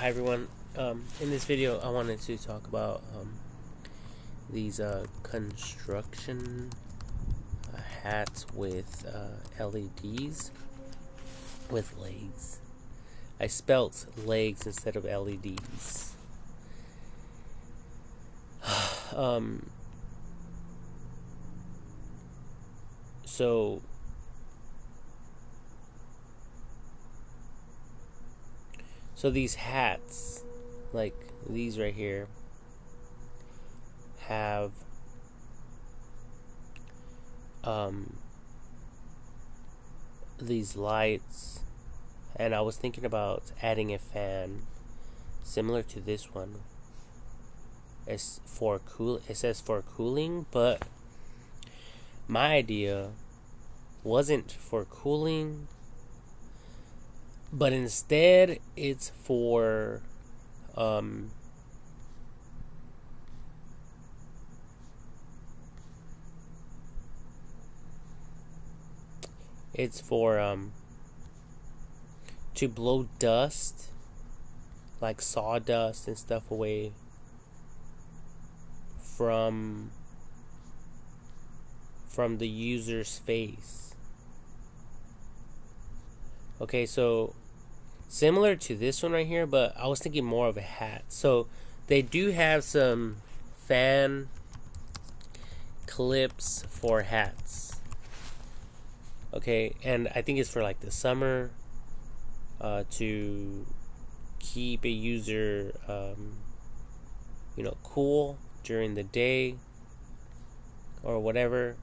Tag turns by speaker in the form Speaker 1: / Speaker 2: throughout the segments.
Speaker 1: Hi everyone. In this video, I wanted to talk about these construction hats with LEDs with legs. I spelt legs instead of LEDs. So these hats, like these right here, have these lights, and I was thinking about adding a fan similar to this one. It's for it says for cooling, but my idea wasn't for cooling, but instead it's for to blow dust, like sawdust and stuff, away from the user's face. Okay, so similar to this one right here, but I was thinking more of a hat. So they do have some fan clips for hats. Okay, and I think it's for like the summer, to keep a user cool during the day or whatever.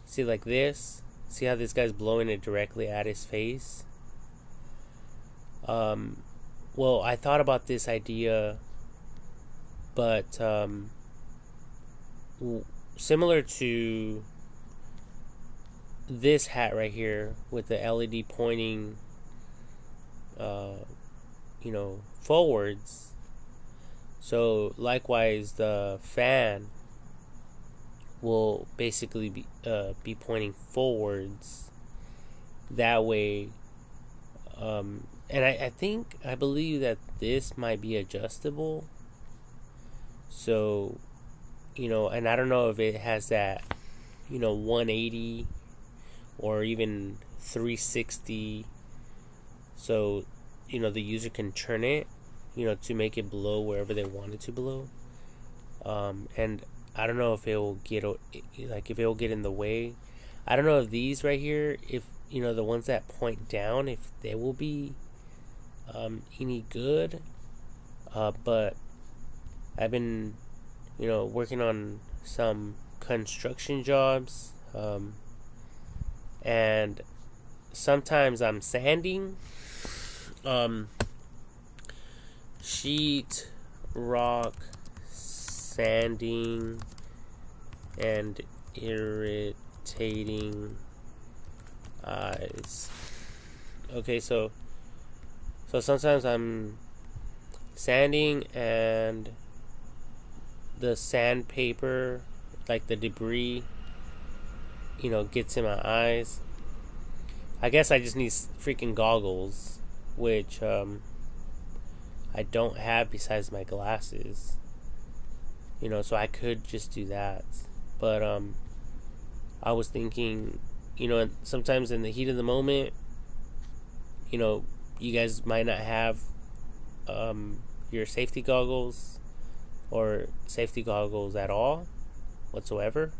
Speaker 1: See, like this. See how this guy's blowing it directly at his face? Well, I thought about this idea, but similar to this hat right here with the LED pointing forwards. So likewise, the fan will basically be pointing forwards that way. And I believe that this might be adjustable. So, and I don't know if it has that 180 or even 360, so the user can turn it to make it blow wherever they want it to blow. And I don't know if it will get in the way. I don't know if these right here, if the ones that point down, if they will be any good. But I've been working on some construction jobs, and sometimes I'm sanding sheet rock, sanding and irritating eyes. Okay, so sometimes I'm sanding and the sandpaper, like the debris, gets in my eyes. I guess I just need freaking goggles, which I don't have besides my glasses. So I could just do that. But I was thinking, sometimes in the heat of the moment, you guys might not have your safety goggles or safety goggles at all whatsoever.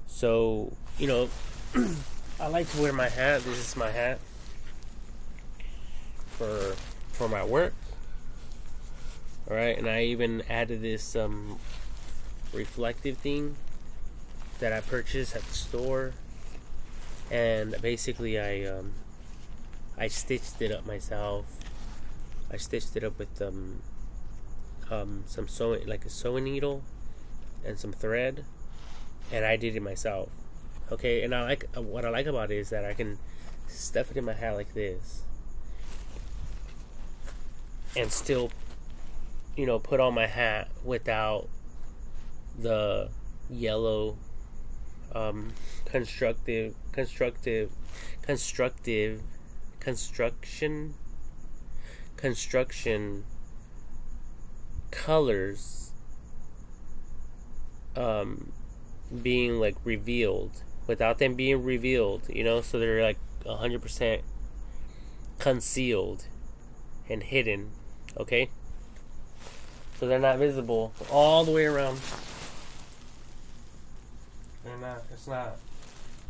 Speaker 1: So, I like to wear my hat. This is my hat for my work. Alright, and I even added this reflective thing that I purchased at the store, and basically I stitched it up myself. I stitched it up with some sewing, like a sewing needle and some thread, and I did it myself. Okay, and what I like about it is that I can stuff it in my hat like this and still put on my hat without the yellow construction construction colors being like revealed without them being revealed, you know, so they're like 100% concealed and hidden, okay? So they're not visible all the way around. It's not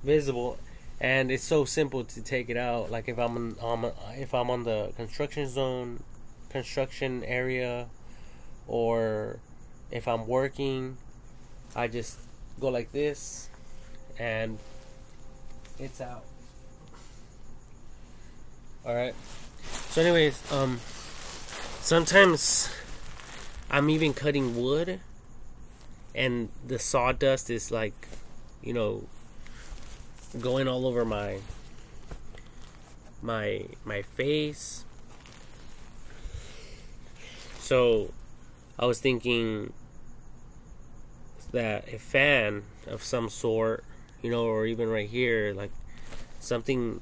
Speaker 1: visible, and it's so simple to take it out. Like if I'm on the construction area, or if I'm working, I just go like this and it's out. Alright. So anyways, sometimes I'm even cutting wood and the sawdust is like, you know, going all over my face. So I was thinking that a fan of some sort, you know, or even right here, like something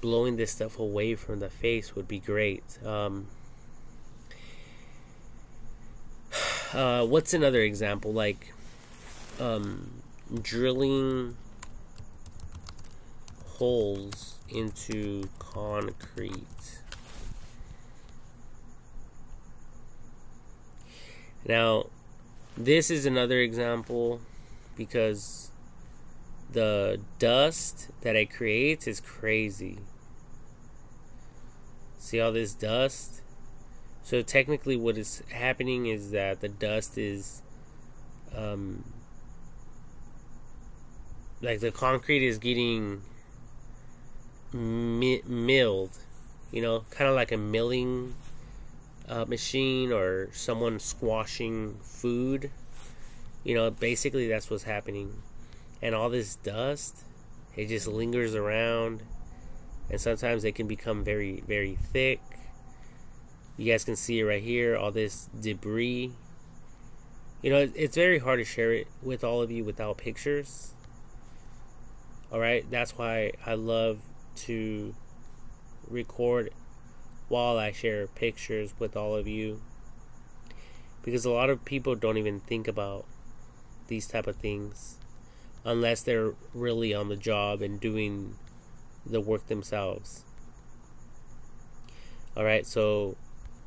Speaker 1: blowing this stuff away from the face would be great. What's another example? Like drilling holes into concrete. Now, this is another example because the dust that it creates is crazy. See all this dust? So technically what is happening is that the dust is like the concrete is getting milled, you know, kind of like a milling machine or someone squashing food. You know, basically that's what's happening. And all this dust, it just lingers around, and sometimes it can become very, very thick. You guys can see it right here, all this debris. You know, it's very hard to share it with all of you without pictures. Alright, that's why I love to record while I share pictures with all of you, because a lot of people don't even think about these type of things unless they're really on the job and doing the work themselves. Alright, so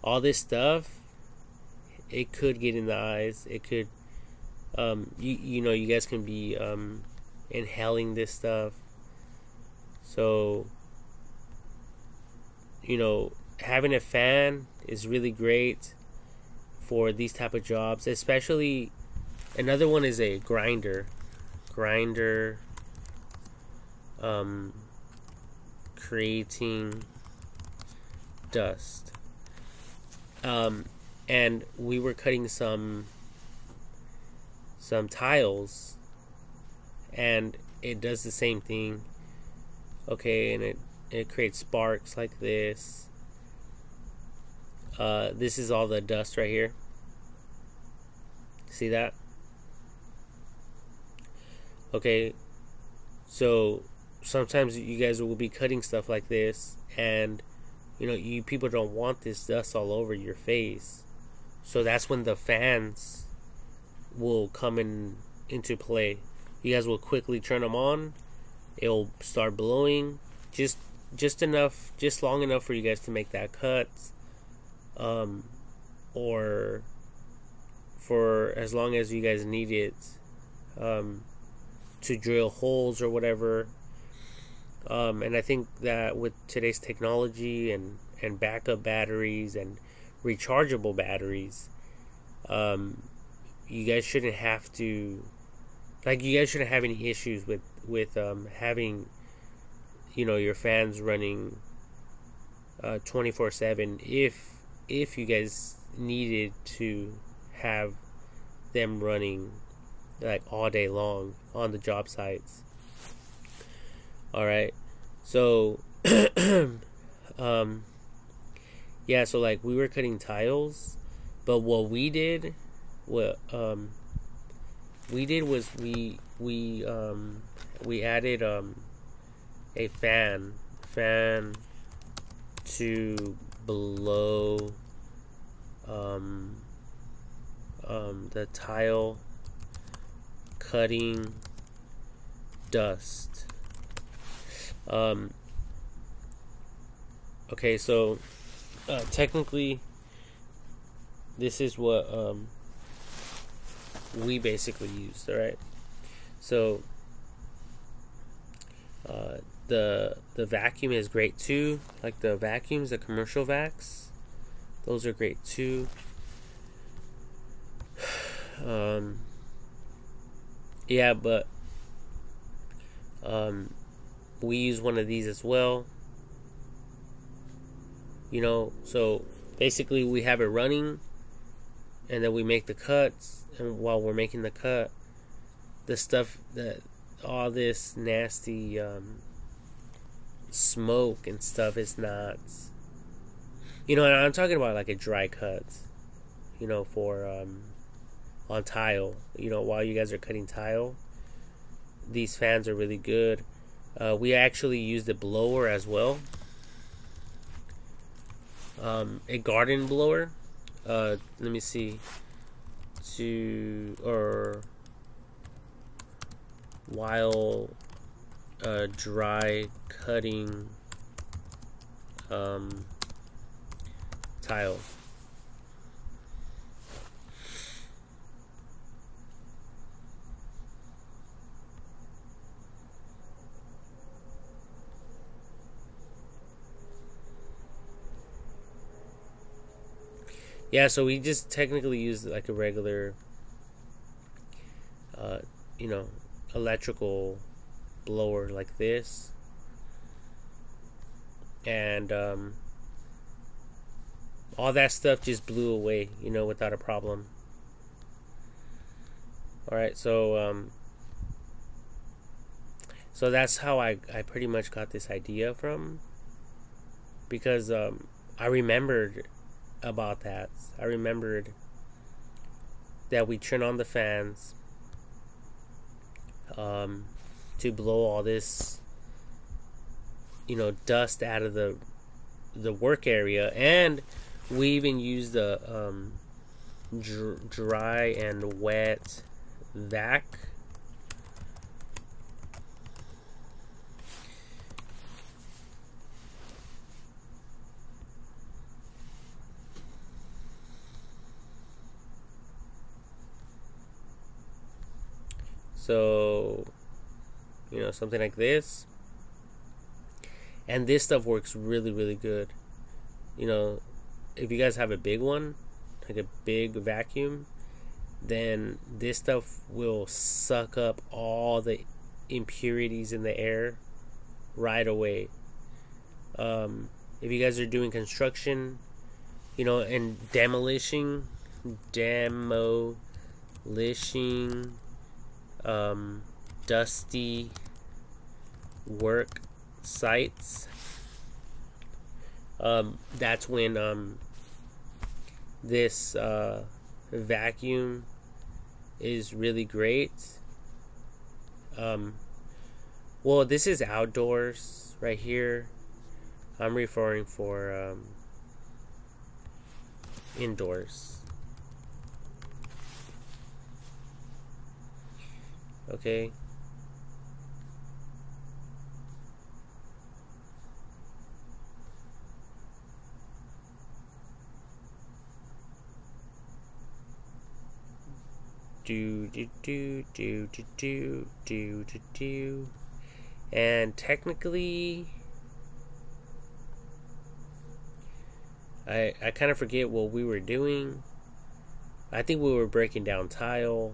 Speaker 1: all this stuff, it could get in the eyes. It could you know, you guys can be inhaling this stuff. So, you know, having a fan is really great for these type of jobs. Especially, another one is a grinder creating dust. And we were cutting some tiles, and it does the same thing. Okay, and it creates sparks like this. This is all the dust right here. See that? Okay, so sometimes you guys will be cutting stuff like this, and you know, you people don't want this dust all over your face. So that's when the fans will come into play. You guys will quickly turn them on. It'll start blowing just long enough for you guys to make that cut, or for as long as you guys need it, to drill holes or whatever. And I think that with today's technology and backup batteries and rechargeable batteries, you guys shouldn't have to, like, you guys shouldn't have any issues with having, you know, your fans running 24/7 if you guys needed to have them running like all day long on the job sites. Alright, so yeah, so like we were cutting tiles, but what we did was we added a fan to blow the tile cutting dust. Okay, so technically this is what we basically used. All right, so the vacuum is great too. Like the vacuums, the commercial vacs, those are great too. Yeah, but we use one of these as well. You know, so basically we have it running, and then we make the cuts, and while we're making the cut, the stuff that all this nasty smoke and stuff is not, you know, and I'm talking about like a dry cut, you know, for on tile, you know, while you guys are cutting tile, these fans are really good. We actually use the blower as well, a garden blower. Let me see, while dry cutting tile. Yeah, so we just technically use like a regular, you know, electrical blower like this, and all that stuff just blew away, you know, without a problem. All right, so so that's how I pretty much got this idea from, because I remembered about that. I remembered that we turn on the fans to blow all this, you know, dust out of the work area, and we even use the dry and wet vac. So, you know, something like this. And this stuff works really, really good. You know, if you guys have a big one, like a big vacuum, then this stuff will suck up all the impurities in the air right away. If you guys are doing construction, you know, and demolishing dusty work sites, that's when this vacuum is really great. Well, this is outdoors right here. I'm referring for indoors. Okay. And technically, I kind of forget what we were doing. I think we were breaking down tile,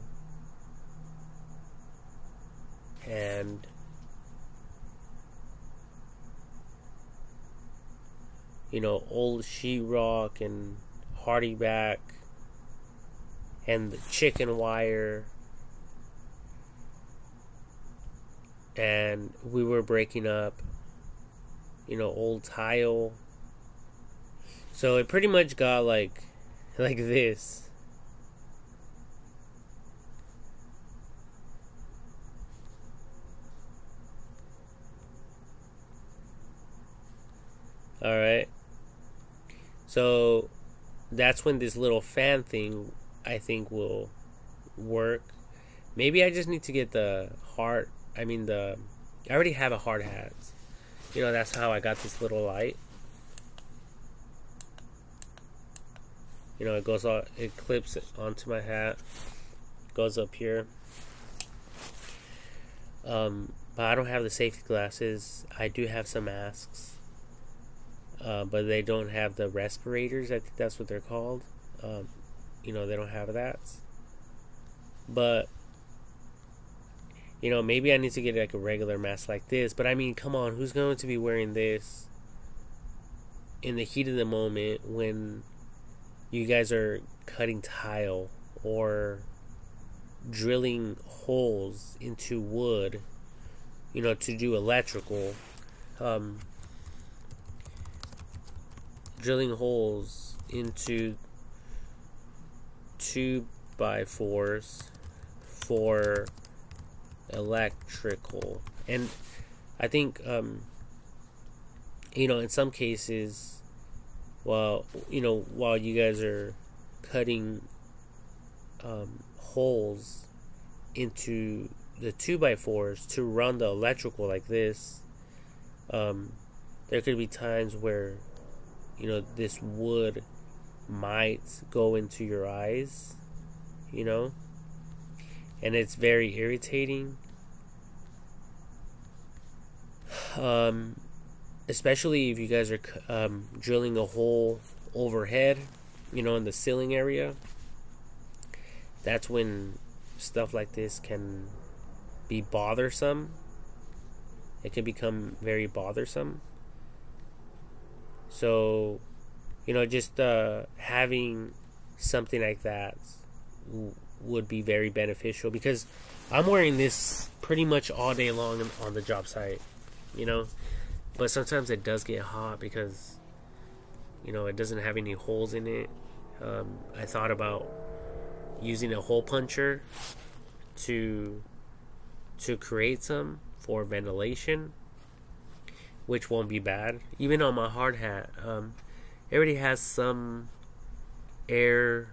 Speaker 1: and you know, old sheetrock and hardy back and the chicken wire, and we were breaking up, you know, old tile. So it pretty much got like this. All right. So that's when this little fan thing, I think, will work. Maybe I just need to get the hard. I mean, I already have a hard hat. You know, that's how I got this little light. You know, it clips onto my hat, goes up here. But I don't have the safety glasses. I do have some masks, but they don't have the respirators. I think that's what they're called. You know, they don't have that. But you know, maybe I need to get like a regular mask like this. But I mean, come on, who's going to be wearing this in the heat of the moment when you guys are cutting tile or drilling holes into wood, you know, to do electrical, drilling holes into 2x4s for electrical. And I think, you know, in some cases, well, you know, while you guys are cutting holes into the 2x4s to run the electrical like this, there could be times where, you know, this wood might go into your eyes, you know, and it's very irritating. Especially if you guys are drilling a hole overhead, you know, in the ceiling area. That's when stuff like this can be bothersome. It can become very bothersome. So, you know, just having something like that would be very beneficial, because I'm wearing this pretty much all day long on the job site, you know. But sometimes it does get hot because, you know, it doesn't have any holes in it. I thought about using a hole puncher to create some for ventilation, which won't be bad. Even on my hard hat, it already has some air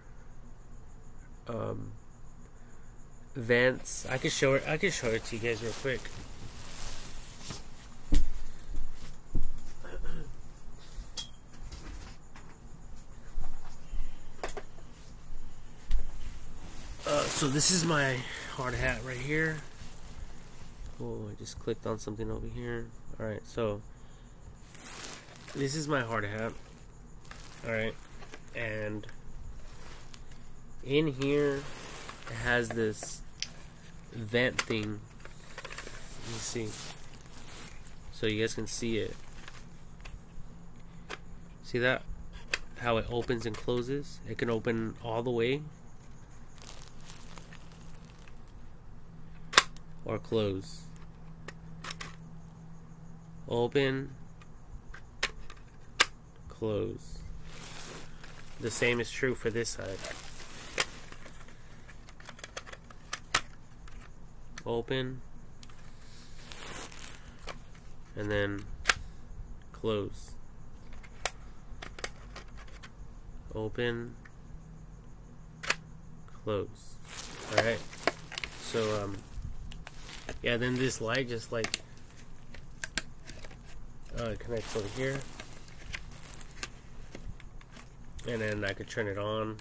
Speaker 1: vents. I could show it to you guys real quick. So this is my hard hat right here. Oh, I just clicked on something over here. Alright, so this is my hard hat. Alright, and in here it has this vent thing. Let me see, so you guys can see it. See that? How it opens and closes? It can open all the way or close. Open, close. The same is true for this side. Open, and then close. Open, close. Alright. So, yeah, then this light just like connects over here, and then I could turn it on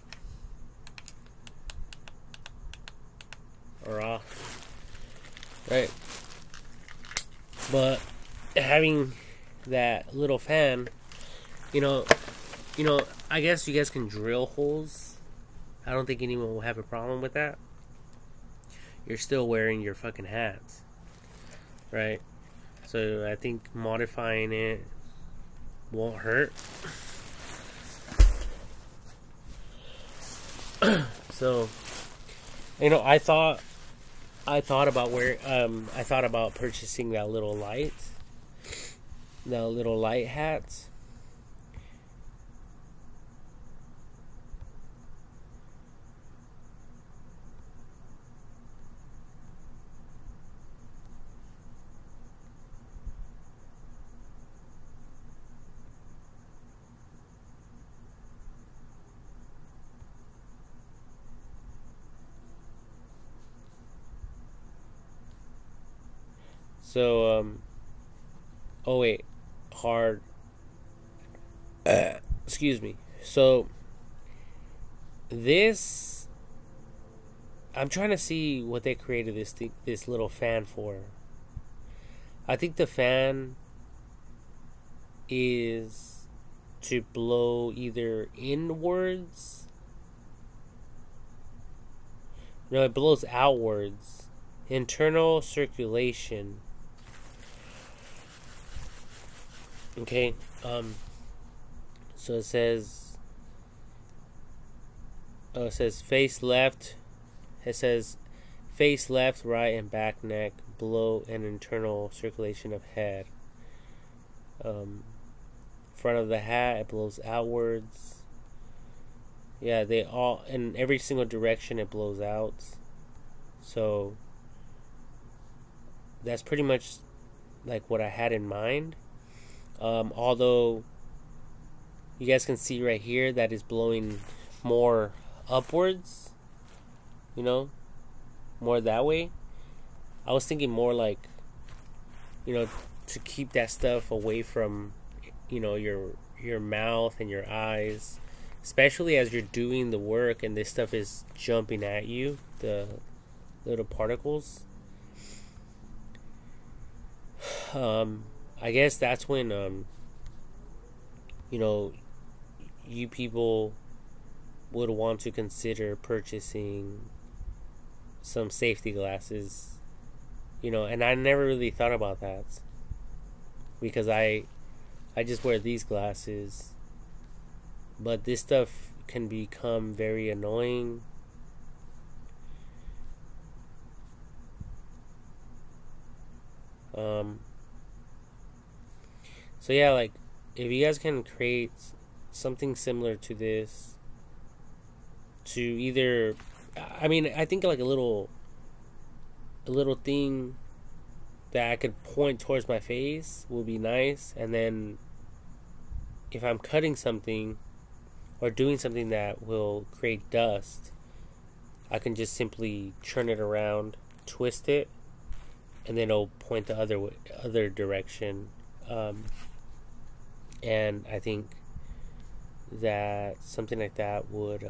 Speaker 1: or off, right? But having that little fan, you know, I guess you guys can drill holes. I don't think anyone will have a problem with that. You're still wearing your fucking hats, right? So I think modifying it won't hurt. So, you know, I thought about purchasing that little light hat. So oh wait, hard. Excuse me. So this, I'm trying to see what they created this little fan for. I think the fan is to blow either inwards. No, it blows outwards. Internal circulation. Okay. So it says. Oh, it says face left. It says face left, right, and back neck. Blow and internal circulation of head. Front of the hat, it blows outwards. Yeah, they all, in every single direction it blows out. So that's pretty much like what I had in mind. Although you guys can see right here that is blowing more upwards, you know, more that way. I was thinking more like, you know, to keep that stuff away from, you know, your mouth and your eyes, especially as you're doing the work and this stuff is jumping at you, the little particles. I guess that's when you know, you people would want to consider purchasing some safety glasses, you know. And I never really thought about that because I just wear these glasses, but this stuff can become very annoying. So yeah, like if you guys can create something similar to this, to either, I mean, I think like a little thing that I could point towards my face would be nice. And then if I'm cutting something or doing something that will create dust, I can just simply turn it around, twist it, and then it'll point the other direction. And I think that something like that would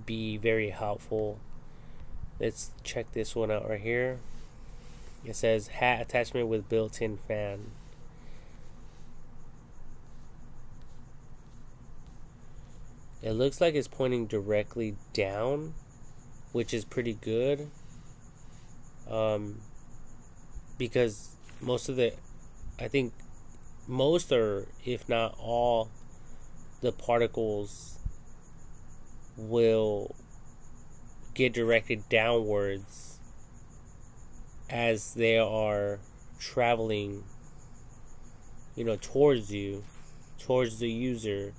Speaker 1: be very helpful. Let's check this one out right here. It says hat attachment with built-in fan. It looks like it's pointing directly down, which is pretty good. Because I think most, or if not all, the particles will get directed downwards as they are traveling, you know, towards you, towards the user.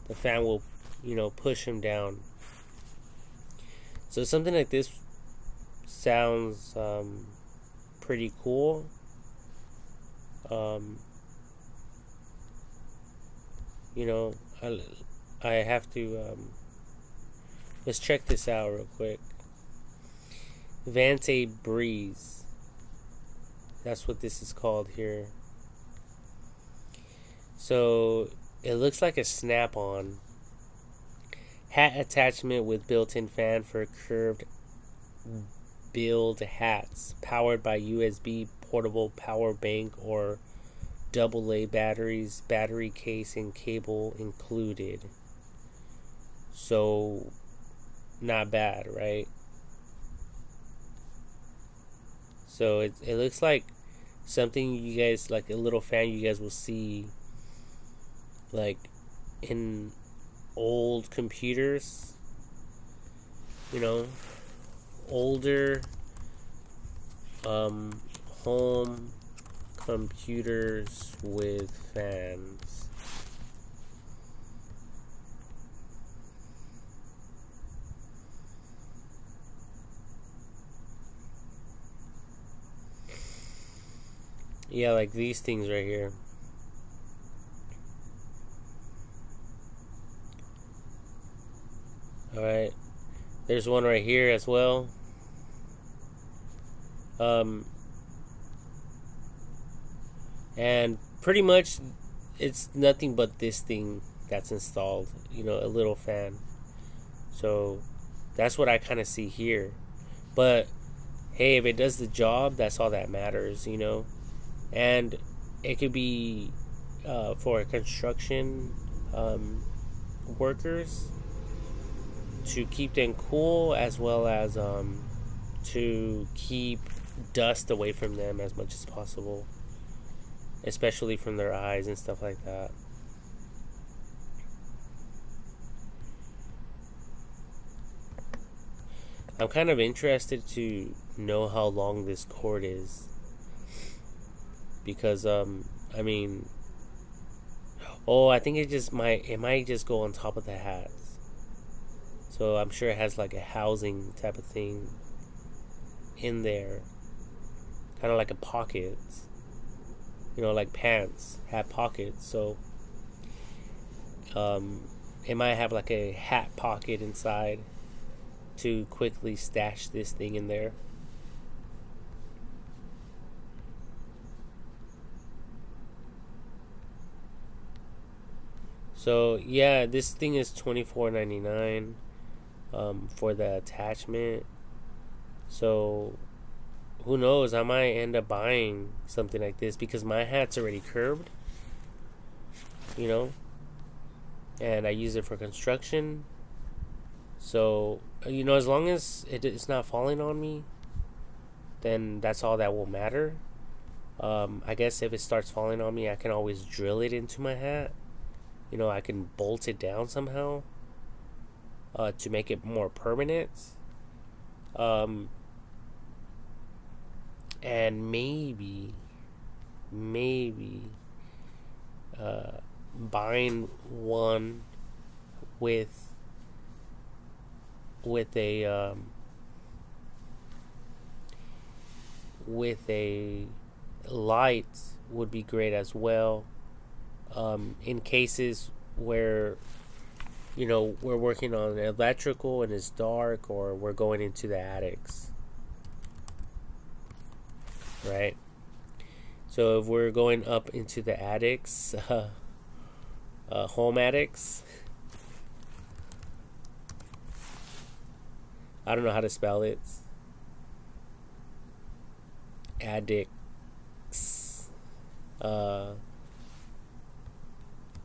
Speaker 1: The fan will, you know, push him down. So something like this sounds pretty cool. You know, I have to let's check this out real quick. Vante Breeze. That's what this is called here. So it looks like a snap-on. Hat attachment with built-in fan for curved build hats. Powered by USB portable power bank or AA batteries. Battery case and cable included. So not bad, right? So it looks like something you guys, like a little fan you guys will see like in old computers, you know, older home computers with fans. Yeah, like these things right here. Alright. There's one right here as well. Um, and pretty much it's nothing but this thing that's installed, you know, a little fan. So that's what I kind of see here. But hey, if it does the job, that's all that matters, you know. And it could be for construction workers to keep them cool, as well as to keep dust away from them as much as possible, especially from their eyes and stuff like that. I'm kind of interested to know how long this cord is, because I mean, oh, I think it might just go on top of the hats. So I'm sure it has like a housing type of thing in there, kind of like a pocket, you know, like pants have pockets. So it might have like a hat pocket inside to quickly stash this thing in there. So yeah, this thing is $24.99 for the attachment. So who knows, I might end up buying something like this, because my hat's already curved, you know, and I use it for construction. So, you know, as long as it's not falling on me, then that's all that will matter. I guess if it starts falling on me, I can always drill it into my hat. You know, I can bolt it down somehow to make it more permanent. And maybe buying one with a light would be great as well, in cases where, you know, we're working on electrical and it's dark, or we're going into the attics, right? So if we're going up into the attics, home attics, I don't know how to spell it. Addicts.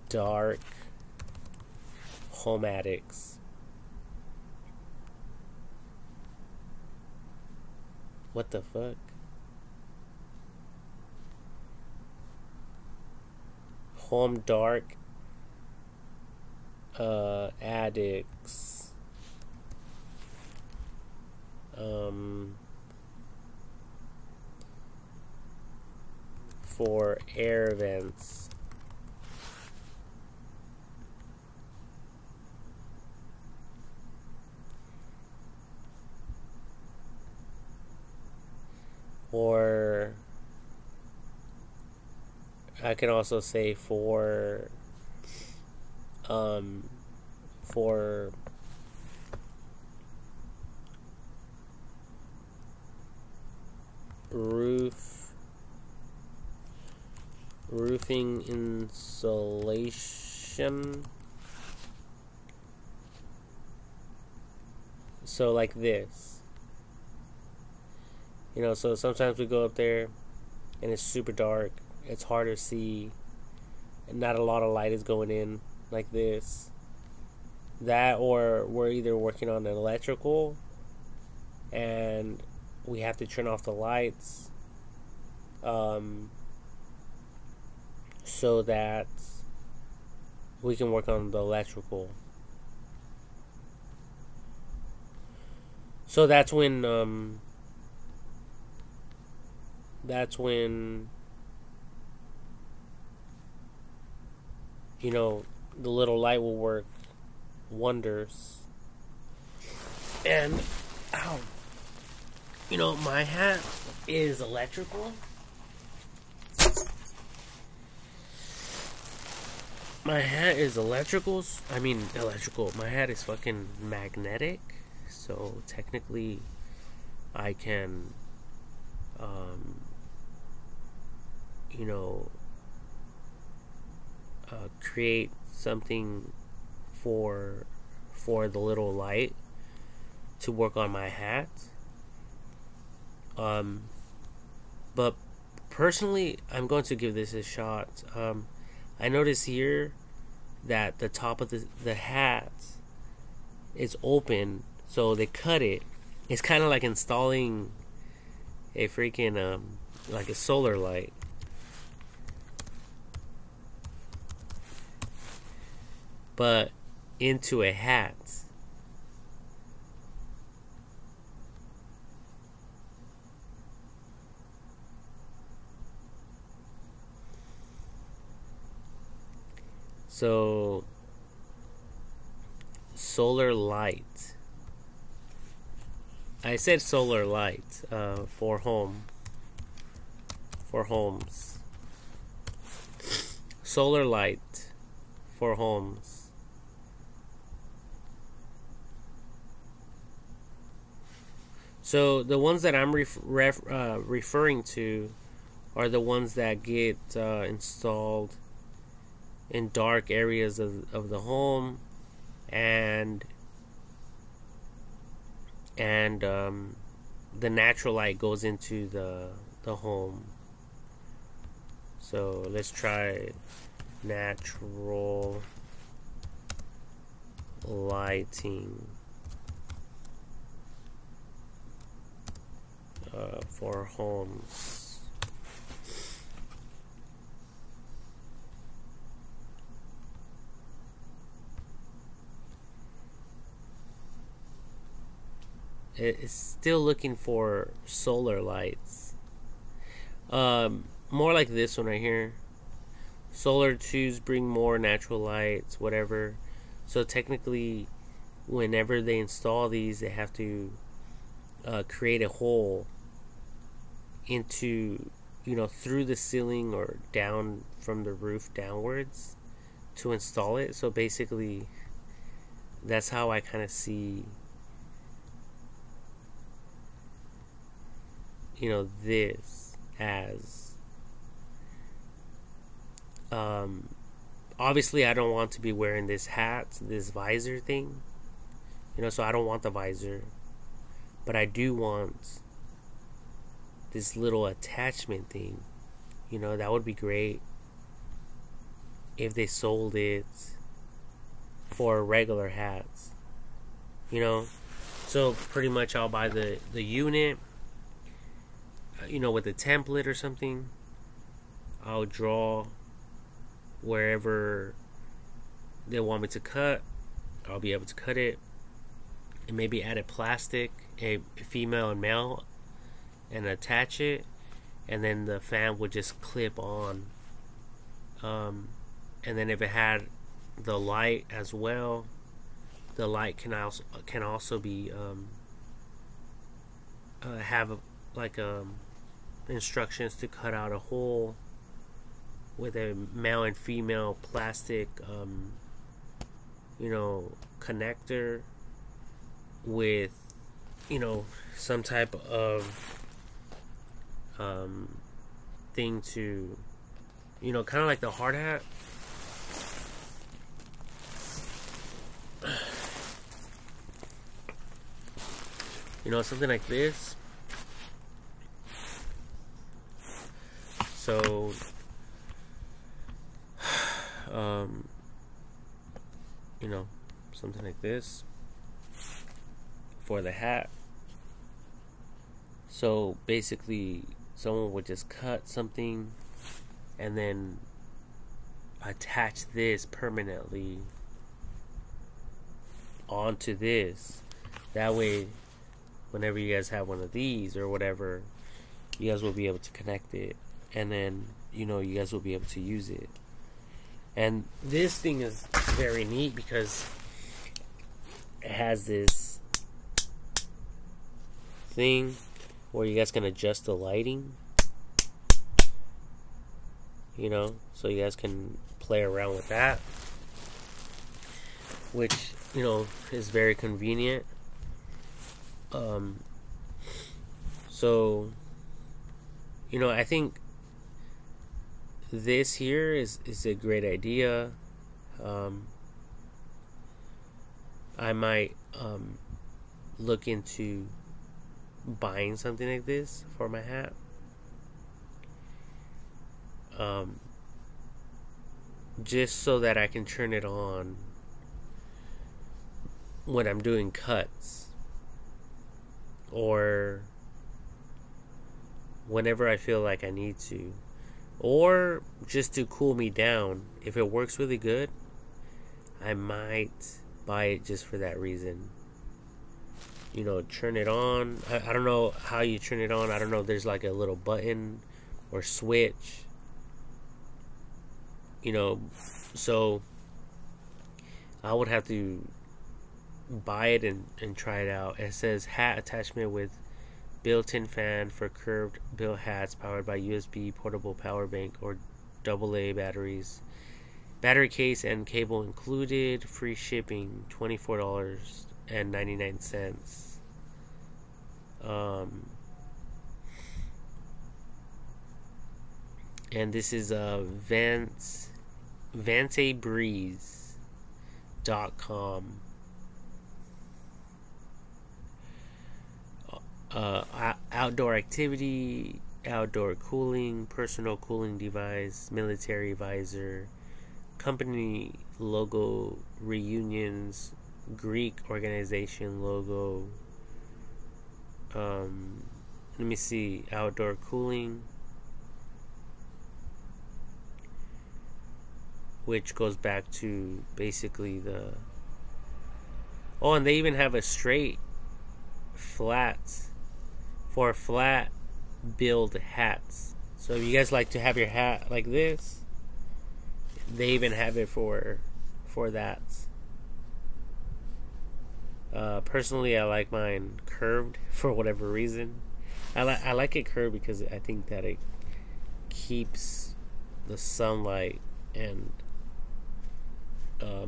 Speaker 1: Dark. Home attics. What the fuck? Home dark. Addicts. For air vents. Or I can also say for roofing insulation. So like this, you know, so sometimes we go up there and it's super dark, it's hard to see, and not a lot of light is going in, like this. That, or we're either working on an electrical and we have to turn off the lights so that we can work on the electrical. So that's when you know, the little light will work wonders. And ow, you know, my hat is electrical. My hat is electrical. My hat is fucking magnetic. So technically, I can um, you know, create something for the little light to work on my hat. But personally, I'm going to give this a shot. I notice here that the top of the hat is open, so they cut it. It's kind of like installing a freaking like a solar light. But into a hat. So, solar light. I said solar light for homes. Solar light for homes. So the ones that I'm referring to are the ones that get installed in dark areas of the home, and the natural light goes into the home. So let's try natural lighting for homes. It's still looking for solar lights. More like this one right here. Solar tubes bring more natural lights, whatever. So technically, whenever they install these, they have to create a hole into, through the ceiling or down from the roof downwards to install it. So basically, that's how I kind of see, this as. Obviously, I don't want to be wearing this hat, this visor thing, so I don't want the visor, but I do want this little attachment thing. That would be great if they sold it for regular hats. So pretty much I'll buy the unit, with a template or something. I'll draw wherever they want me to cut. I'll be able to cut it, and maybe add a plastic, a female and male, and attach it, and then the fan would just clip on. And then if it had the light as well, the light can also be have instructions to cut out a hole with a male and female plastic connector with some type of thing to kind of like the hard hat. Something like this. So something like this for the hat. So basically, someone would just cut something and then attach this permanently onto this. That way, whenever you guys have one of these or whatever, you guys will be able to connect it, and then you guys will be able to use it. And this thing is very neat because it has this thing where you guys can adjust the lighting, so you guys can play around with that, which is very convenient. So I think this here is a great idea. I might look into buying something like this for my hat. Just so that I can turn it on when I'm doing cuts, or whenever I feel like I need to, or just to cool me down. If it works really good, I might buy it just for that reason. Turn it on. I don't know how you turn it on. I don't know if there's like a little button or switch. So I would have to buy it and try it out. It says hat attachment with built-in fan for curved bill hats powered by USB portable power bank or AA batteries. Battery case and cable included. Free shipping. $24.99. And this is VanceBreeze.com. Outdoor activity, outdoor cooling, personal cooling device, military visor, company logo, reunions, Greek organization logo. Let me see, outdoor cooling, which goes back to basically and they even have a straight flat for flat build hats. So if you guys like to have your hat like this, they even have it for that. Personally, I like mine curved for whatever reason. I like it curved because I think that it keeps the sunlight and I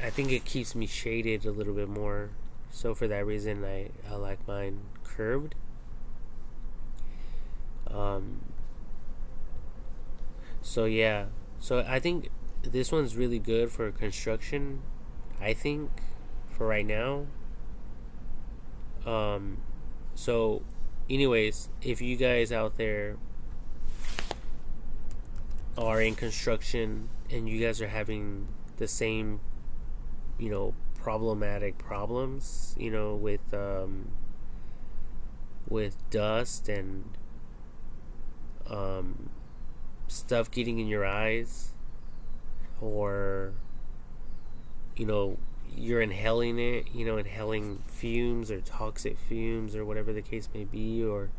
Speaker 1: think it keeps me shaded a little bit more. So for that reason, I like mine curved. So yeah, so I think this one's really good for construction, I think, for right now. So anyways, if you guys out there are in construction and you guys are having the same problematic problems with dust and stuff getting in your eyes, or you're inhaling it, inhaling fumes or toxic fumes or whatever the case may be, or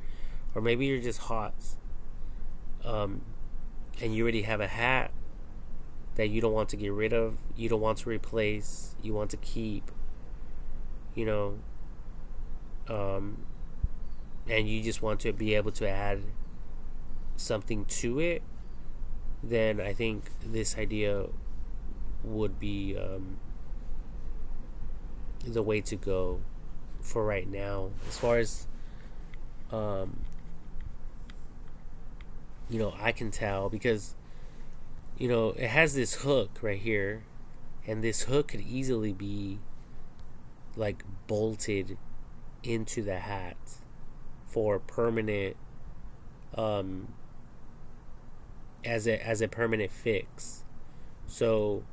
Speaker 1: maybe you're just hot, and you already have a hat that you don't want to get rid of, you don't want to replace, you want to keep, and you just want to be able to add something to it, then I think this idea would be the way to go for right now, as far as I can tell, because it has this hook right here, and this hook could easily be like bolted into the hat for permanent, as a permanent fix. So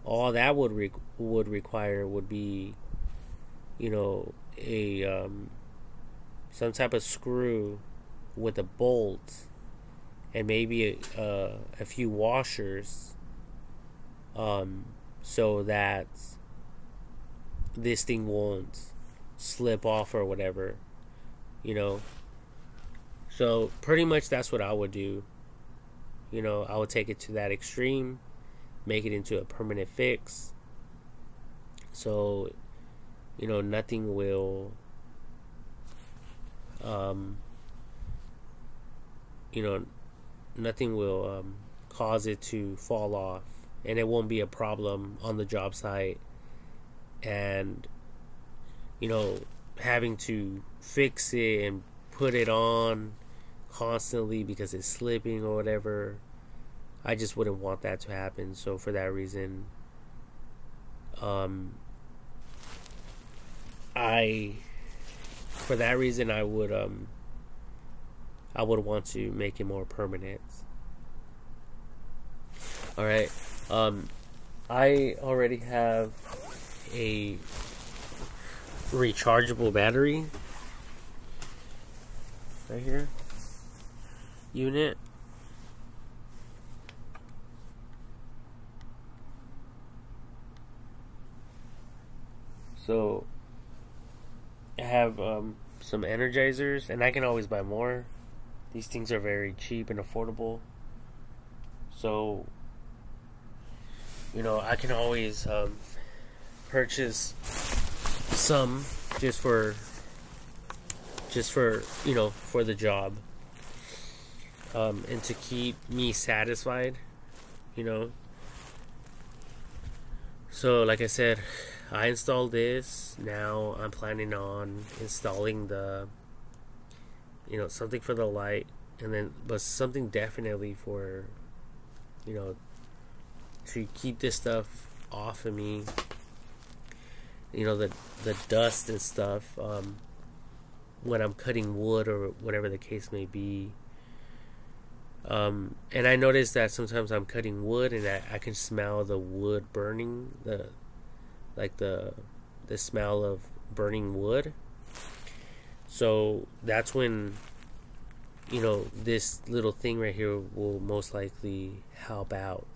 Speaker 1: all that would require would be a some type of screw with a bolt, and maybe a few washers, so that this thing won't slip off or whatever, So pretty much that's what I would do. I would take it to that extreme, make it into a permanent fix, so nothing will nothing will cause it to fall off, and it won't be a problem on the job site, and having to fix it and put it on constantly because it's slipping or whatever. I just wouldn't want that to happen. So for that reason, I would want to make it more permanent. All right. I already have a rechargeable battery right here unit. So I have some energizers, and I can always buy more. These things are very cheap and affordable. So, I can always purchase some just for for the job, and to keep me satisfied. So like I said, I installed this. Now I'm planning on installing the something for the light, and then but something definitely for to keep this stuff off of me, the dust and stuff, when I'm cutting wood or whatever the case may be. And I noticed that sometimes I'm cutting wood and I can smell the wood burning, the smell of burning wood. So that's when this little thing right here will most likely help out.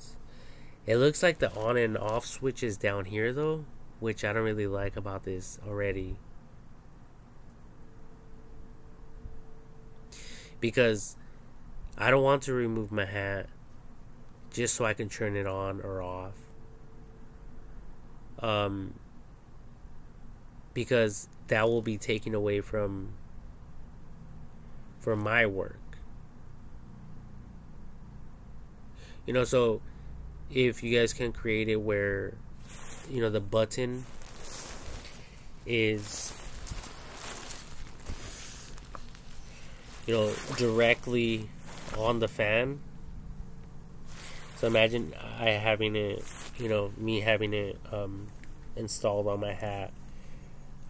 Speaker 1: It looks like the on and off switch is down here though, which I don't really like about this already, because I don't want to remove my hat just so I can turn it on or off. Because that will be taken away from my work. So if you guys can create it where the button is directly on the fan. So imagine me having it installed on my hat.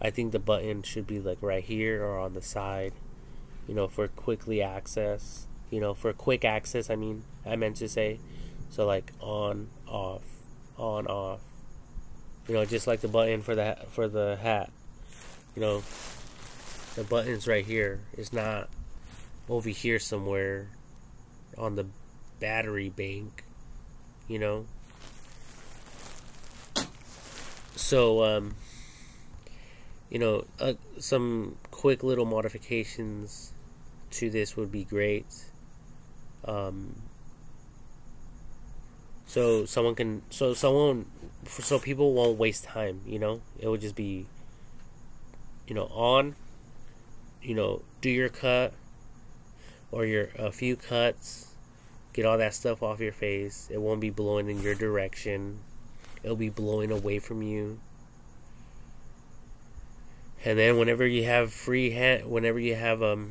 Speaker 1: I think the button should be like right here or on the side, for quickly access, for quick access, I meant to say. So like on, off, just like the button for the hat. The button's right here. It's not over here somewhere on the battery bank, So, some quick little modifications to this would be great. So people won't waste time, it would just be, on, do your cut or a few cuts, get all that stuff off your face. It won't be blowing in your direction. It'll be blowing away from you. And then whenever you have a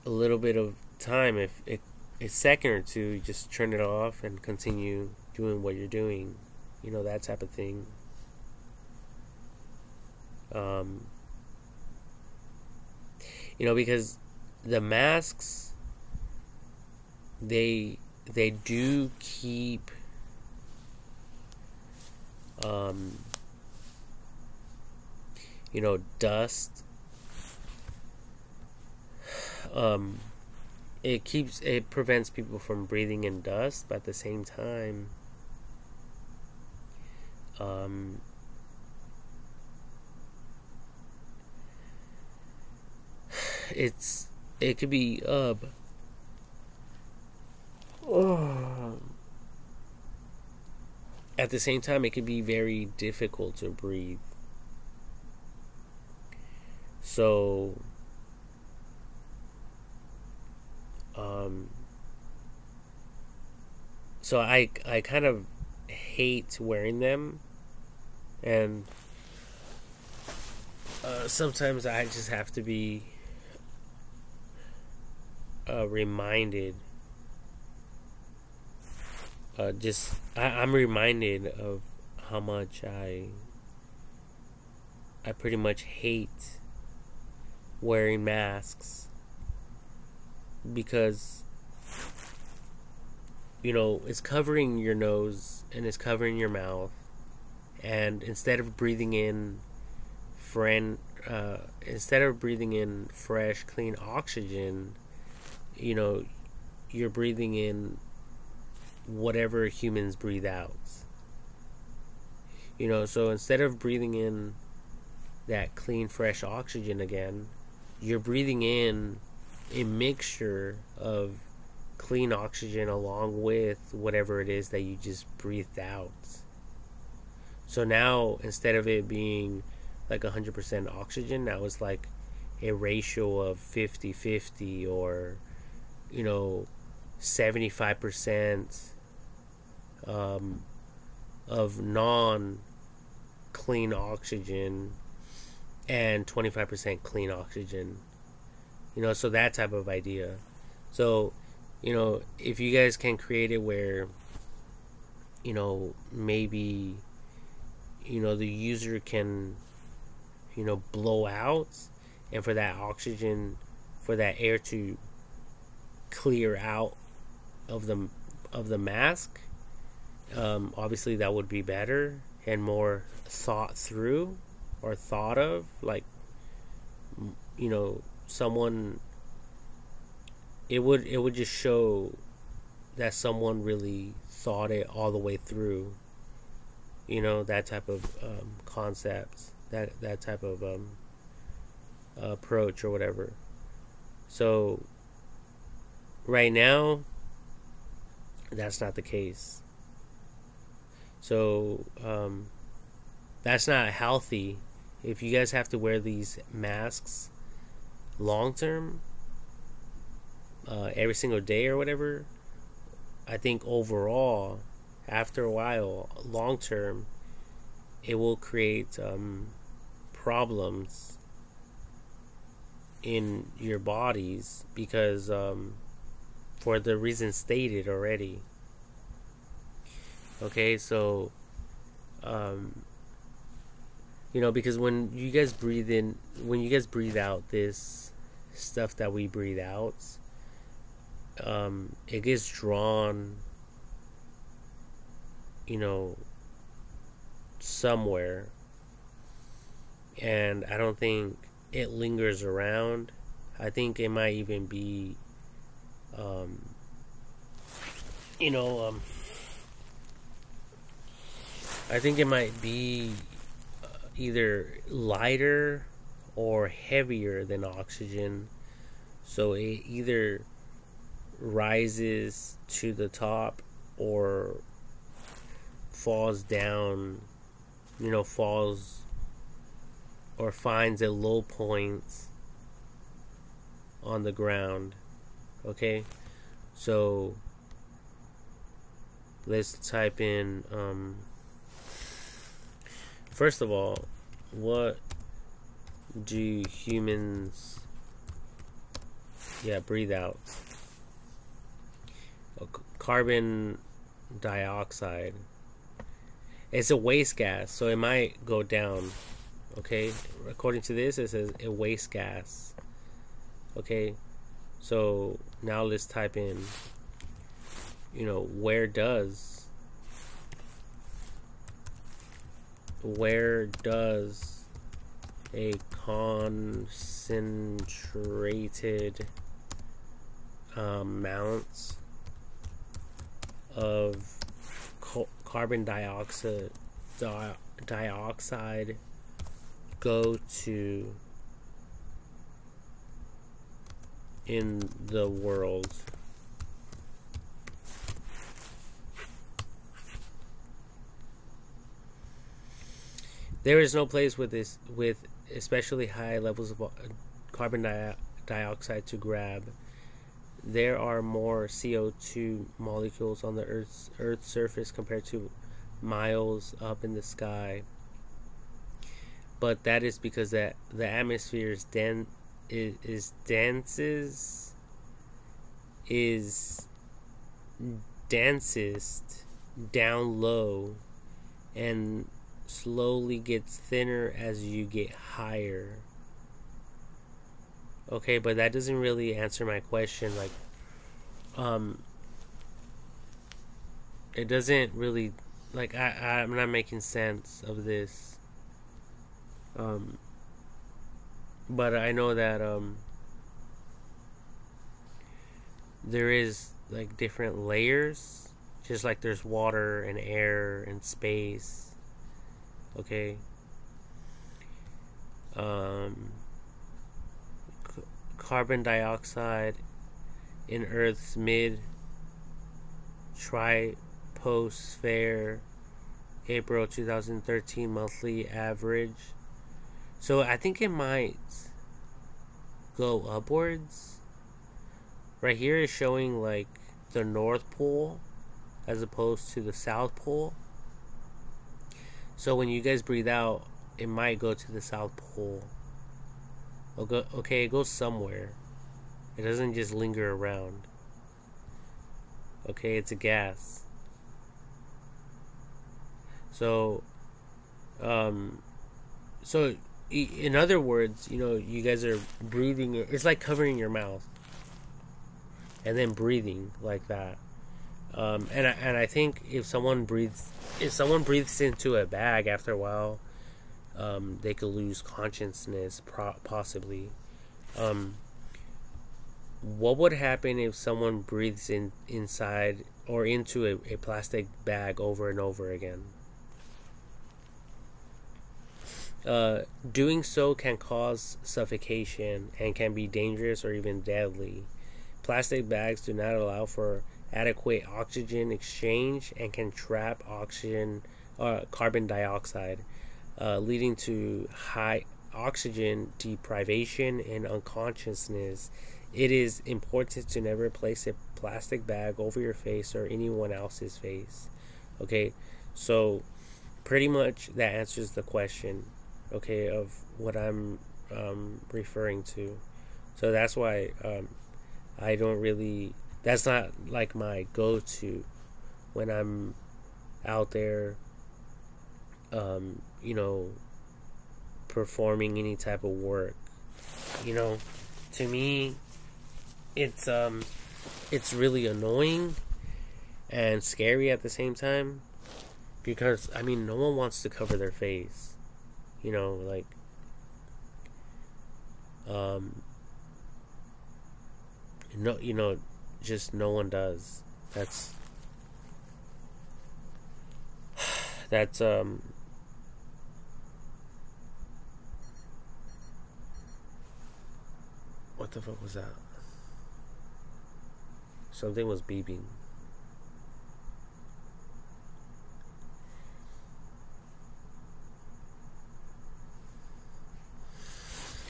Speaker 1: little bit of time, if a second or two, you just turn it off and continue doing what you're doing, that type of thing. Because the masks, they do keep dust. It prevents people from breathing in dust, but at the same time, it could be at the same time, it can be very difficult to breathe. So I kind of hate wearing them, and sometimes I just have to be reminded. I'm reminded of how much I pretty much hate wearing masks, because it's covering your nose and it's covering your mouth, and instead of breathing in fresh, clean oxygen, you're breathing in whatever humans breathe out. So instead of breathing in that clean, fresh oxygen again, you're breathing in a mixture of clean oxygen along with whatever it is that you just breathed out. So now, instead of it being like 100% oxygen, now it's like a ratio of 50-50, or 75% of non-clean oxygen and 25% clean oxygen. So that type of idea. So if you guys can create it where maybe the user can blow out, and for that oxygen, for that air to clear out of the mask, obviously that would be better and more thought through, or thought of, like someone, it would just show that someone really thought it all the way through, that type of concepts, that type of approach or whatever. So right now, that's not the case. So that's not healthy. If you guys have to wear these masks long term, every single day or whatever, I think overall, after a while, long term, it will create problems in your bodies, because for the reasons stated already. Okay, so because when you guys breathe out this stuff that we breathe out, it gets drawn somewhere, and I don't think it lingers around. I think it might even be I think it might be either lighter or heavier than oxygen, so it either rises to the top or falls down, falls or finds a low point on the ground. Okay, so let's type in first of all, what do humans breathe out? Carbon dioxide. It's a waste gas, so it might go down. Okay, according to this, it says a waste gas. Okay, so now let's type in where does a concentrated amount of carbon dioxide go to in the world? There is no place with especially high levels of carbon dioxide to grab. There are more CO2 molecules on the Earth's surface compared to miles up in the sky. but that is because that the atmosphere is densest down low and slowly gets thinner as you get higher. Okay, but that doesn't really answer my question. Like, it doesn't really, like, I'm not making sense of this. But I know that there is like different layers, just like there's water and air and space. Okay. Carbon dioxide in Earth's mid-troposphere, April 2013 monthly average. So I think it might go upwards. Right here is showing like the North Pole as opposed to the South Pole. So when you guys breathe out, it might go to the South Pole. Okay, it goes somewhere. It doesn't just linger around. Okay, it's a gas. So, in other words, you know, you guys are breathing. It's like covering your mouth and then breathing like that. And I think if someone breathes into a bag after a while, they could lose consciousness, possibly. What would happen if someone breathes inside or into a plastic bag over and over again? Doing so can cause suffocation and can be dangerous or even deadly. Plastic bags do not allow for adequate oxygen exchange and can trap carbon dioxide, leading to high oxygen deprivation and unconsciousness. It is important to never place a plastic bag over your face or anyone else's face. Okay, so pretty much that answers the question, okay, of what I'm referring to. So that's why I don't really, that's not like my go-to when I'm out there, you know, performing any type of work. You know, to me, it's really annoying and scary at the same time, because I mean, no one wants to cover their face, you know, like no, you know, just no one does. That's what the fuck was that? Something was beeping.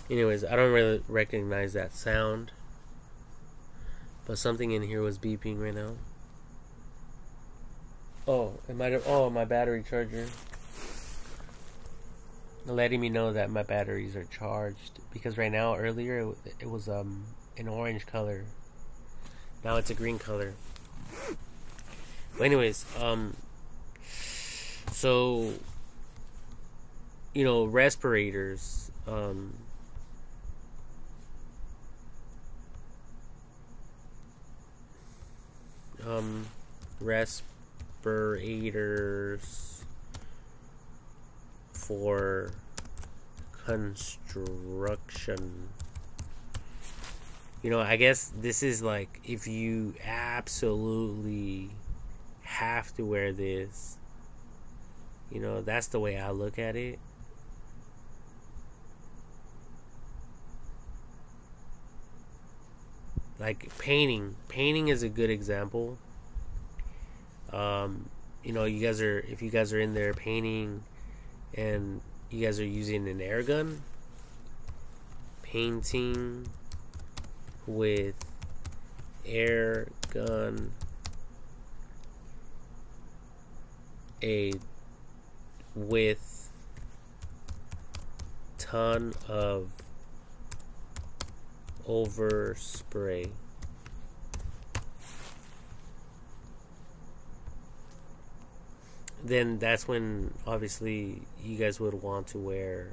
Speaker 1: Anyways, I don't really recognize that sound, but something in here was beeping right now. Oh, it might have. Oh, my battery charger. Letting me know that my batteries are charged, because right now, earlier it was an orange color. Now it's a green color. But anyways, so, you know, respirators, respirators for construction. You know, I guess this is like, if you absolutely have to wear this, you know, that's the way I look at it. Like painting is a good example. You know, if you guys are in there painting and you guys are using an air gun, painting with air gun, with ton of overspray. Then that's when obviously you guys would want to wear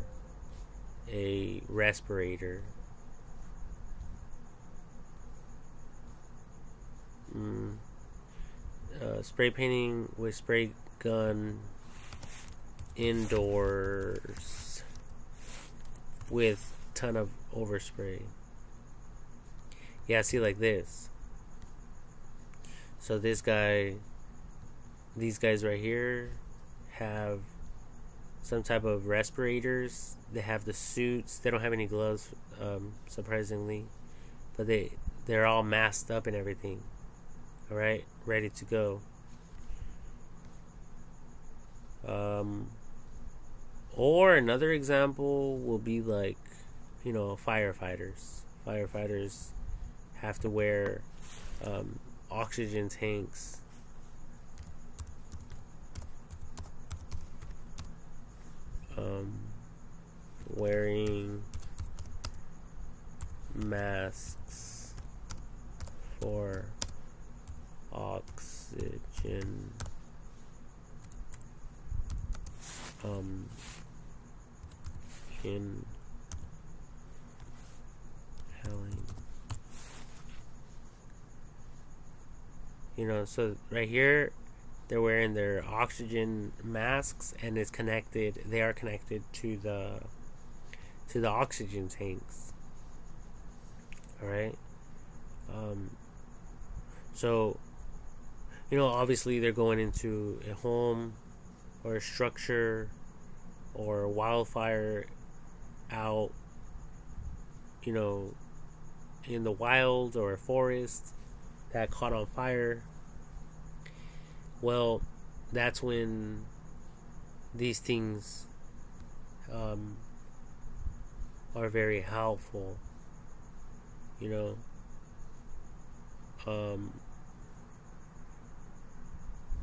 Speaker 1: a respirator. Spray painting with spray gun indoors with ton of overspray. Yeah, see, like this. So these guys right here have some type of respirators. They have the suits. They don't have any gloves, surprisingly, but they're all masked up and everything. All right, ready to go. Or another example will be like, firefighters. Firefighters have to wear oxygen tanks. Wearing masks for oxygen inhaling. So right here they're wearing their oxygen masks, and it's connected. They are connected to the oxygen tanks. All right. So, obviously they're going into a home or a structure or a wildfire out, in the wild or a forest that caught on fire. Well, that's when these things are very helpful,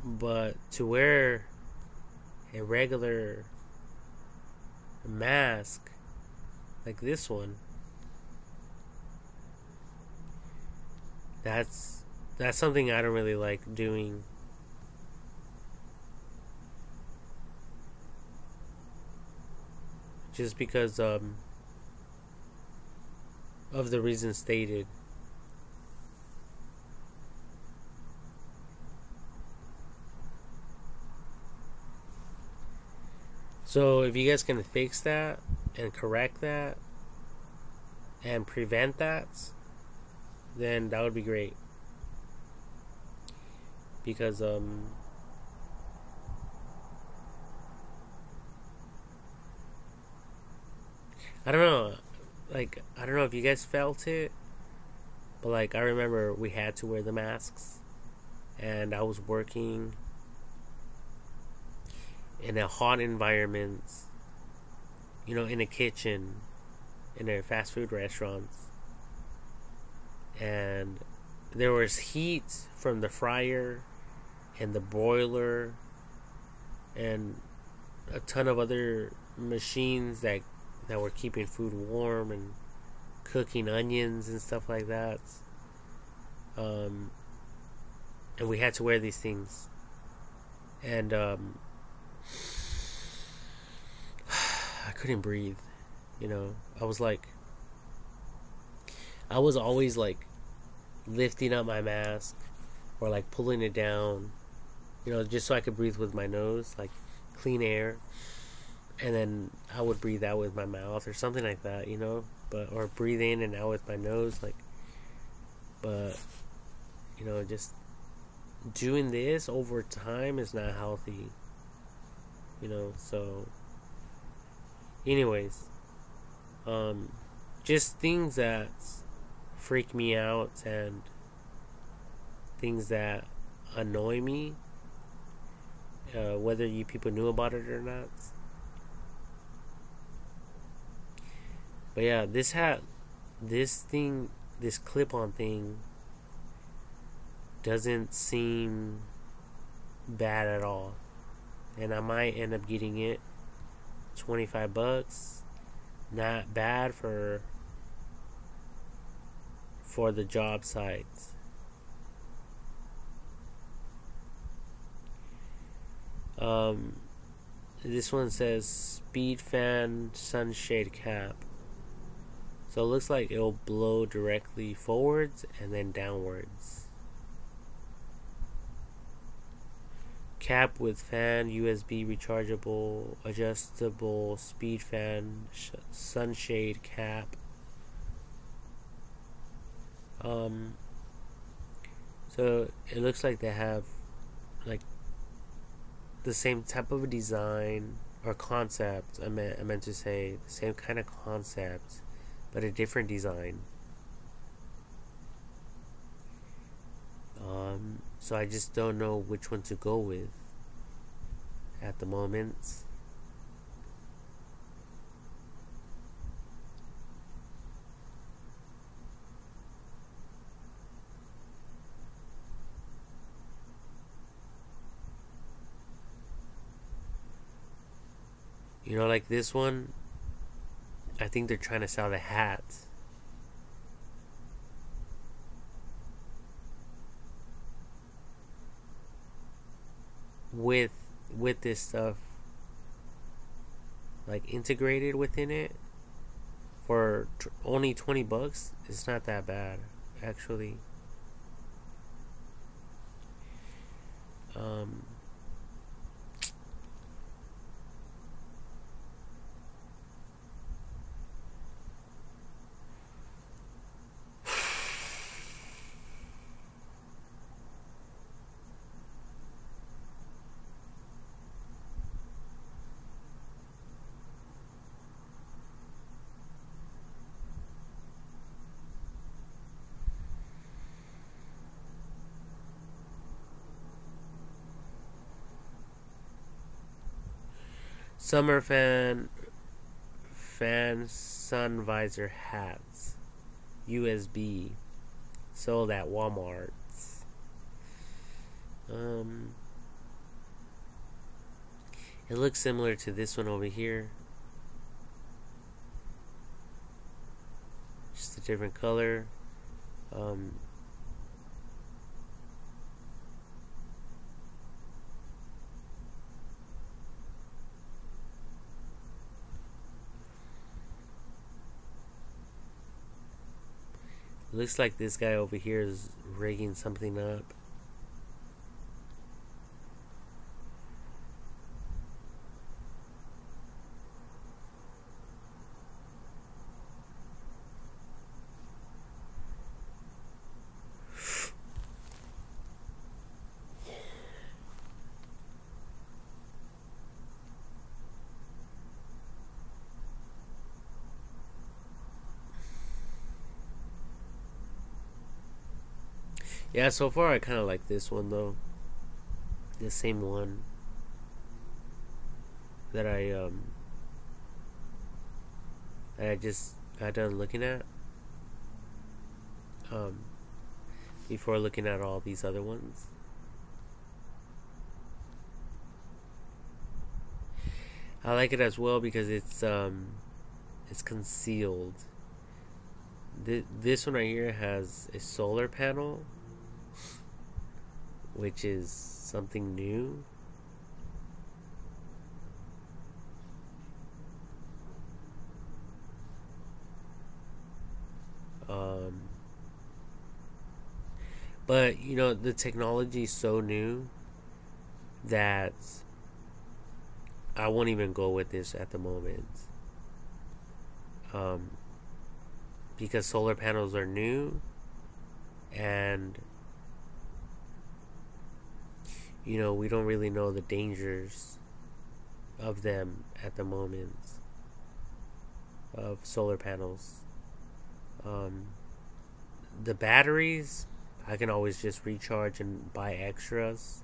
Speaker 1: but to wear a regular mask like this one, that's something I don't really like doing. Just because of the reasons stated. So if you guys can fix that and correct that and prevent that, then that would be great. Because I don't know, I don't know if you guys felt it, but I remember we had to wear the masks, and I was working in a hot environment, in a kitchen, in a fast food restaurant, and there was heat from the fryer and the broiler and a ton of other machines that were keeping food warm and cooking onions and stuff like that. And we had to wear these things. And I couldn't breathe. I was always lifting up my mask or pulling it down, just so I could breathe with my nose, clean air. And then I would breathe out with my mouth or something like that, or breathe in and out with my nose, but just doing this over time is not healthy, so anyways, just things that freak me out and things that annoy me, whether you people knew about it or not. But yeah, this clip-on thing doesn't seem bad at all, and I might end up getting it. $25. not bad for the job sites. This one says speed fan sunshade cap. So it looks like it'll blow directly forwards and then downwards. Cap with fan, USB rechargeable, adjustable speed fan, sunshade cap. So it looks like they have like the same type of a design or concept. I meant to say the same kind of concept, but a different design. So I just don't know which one to go with at the moment. You know, like this one, I think they're trying to sell the hat. With this stuff like integrated within it for only $20, it's not that bad actually. Summer fan sun visor hats, USB, sold at Walmart. It looks similar to this one over here, just a different color. Looks like this guy over here is rigging something up. Yeah, so far I kind of like this one though. The same one that I just got done looking at before looking at all these other ones. I like it as well because it's concealed. This one right here has a solar panel, which is something new. But you know, the technology is so new that I won't even go with this at the moment. Because solar panels are new, and you know, we don't really know the dangers of them at the moment, of solar panels. The batteries, I can always just recharge and buy extras,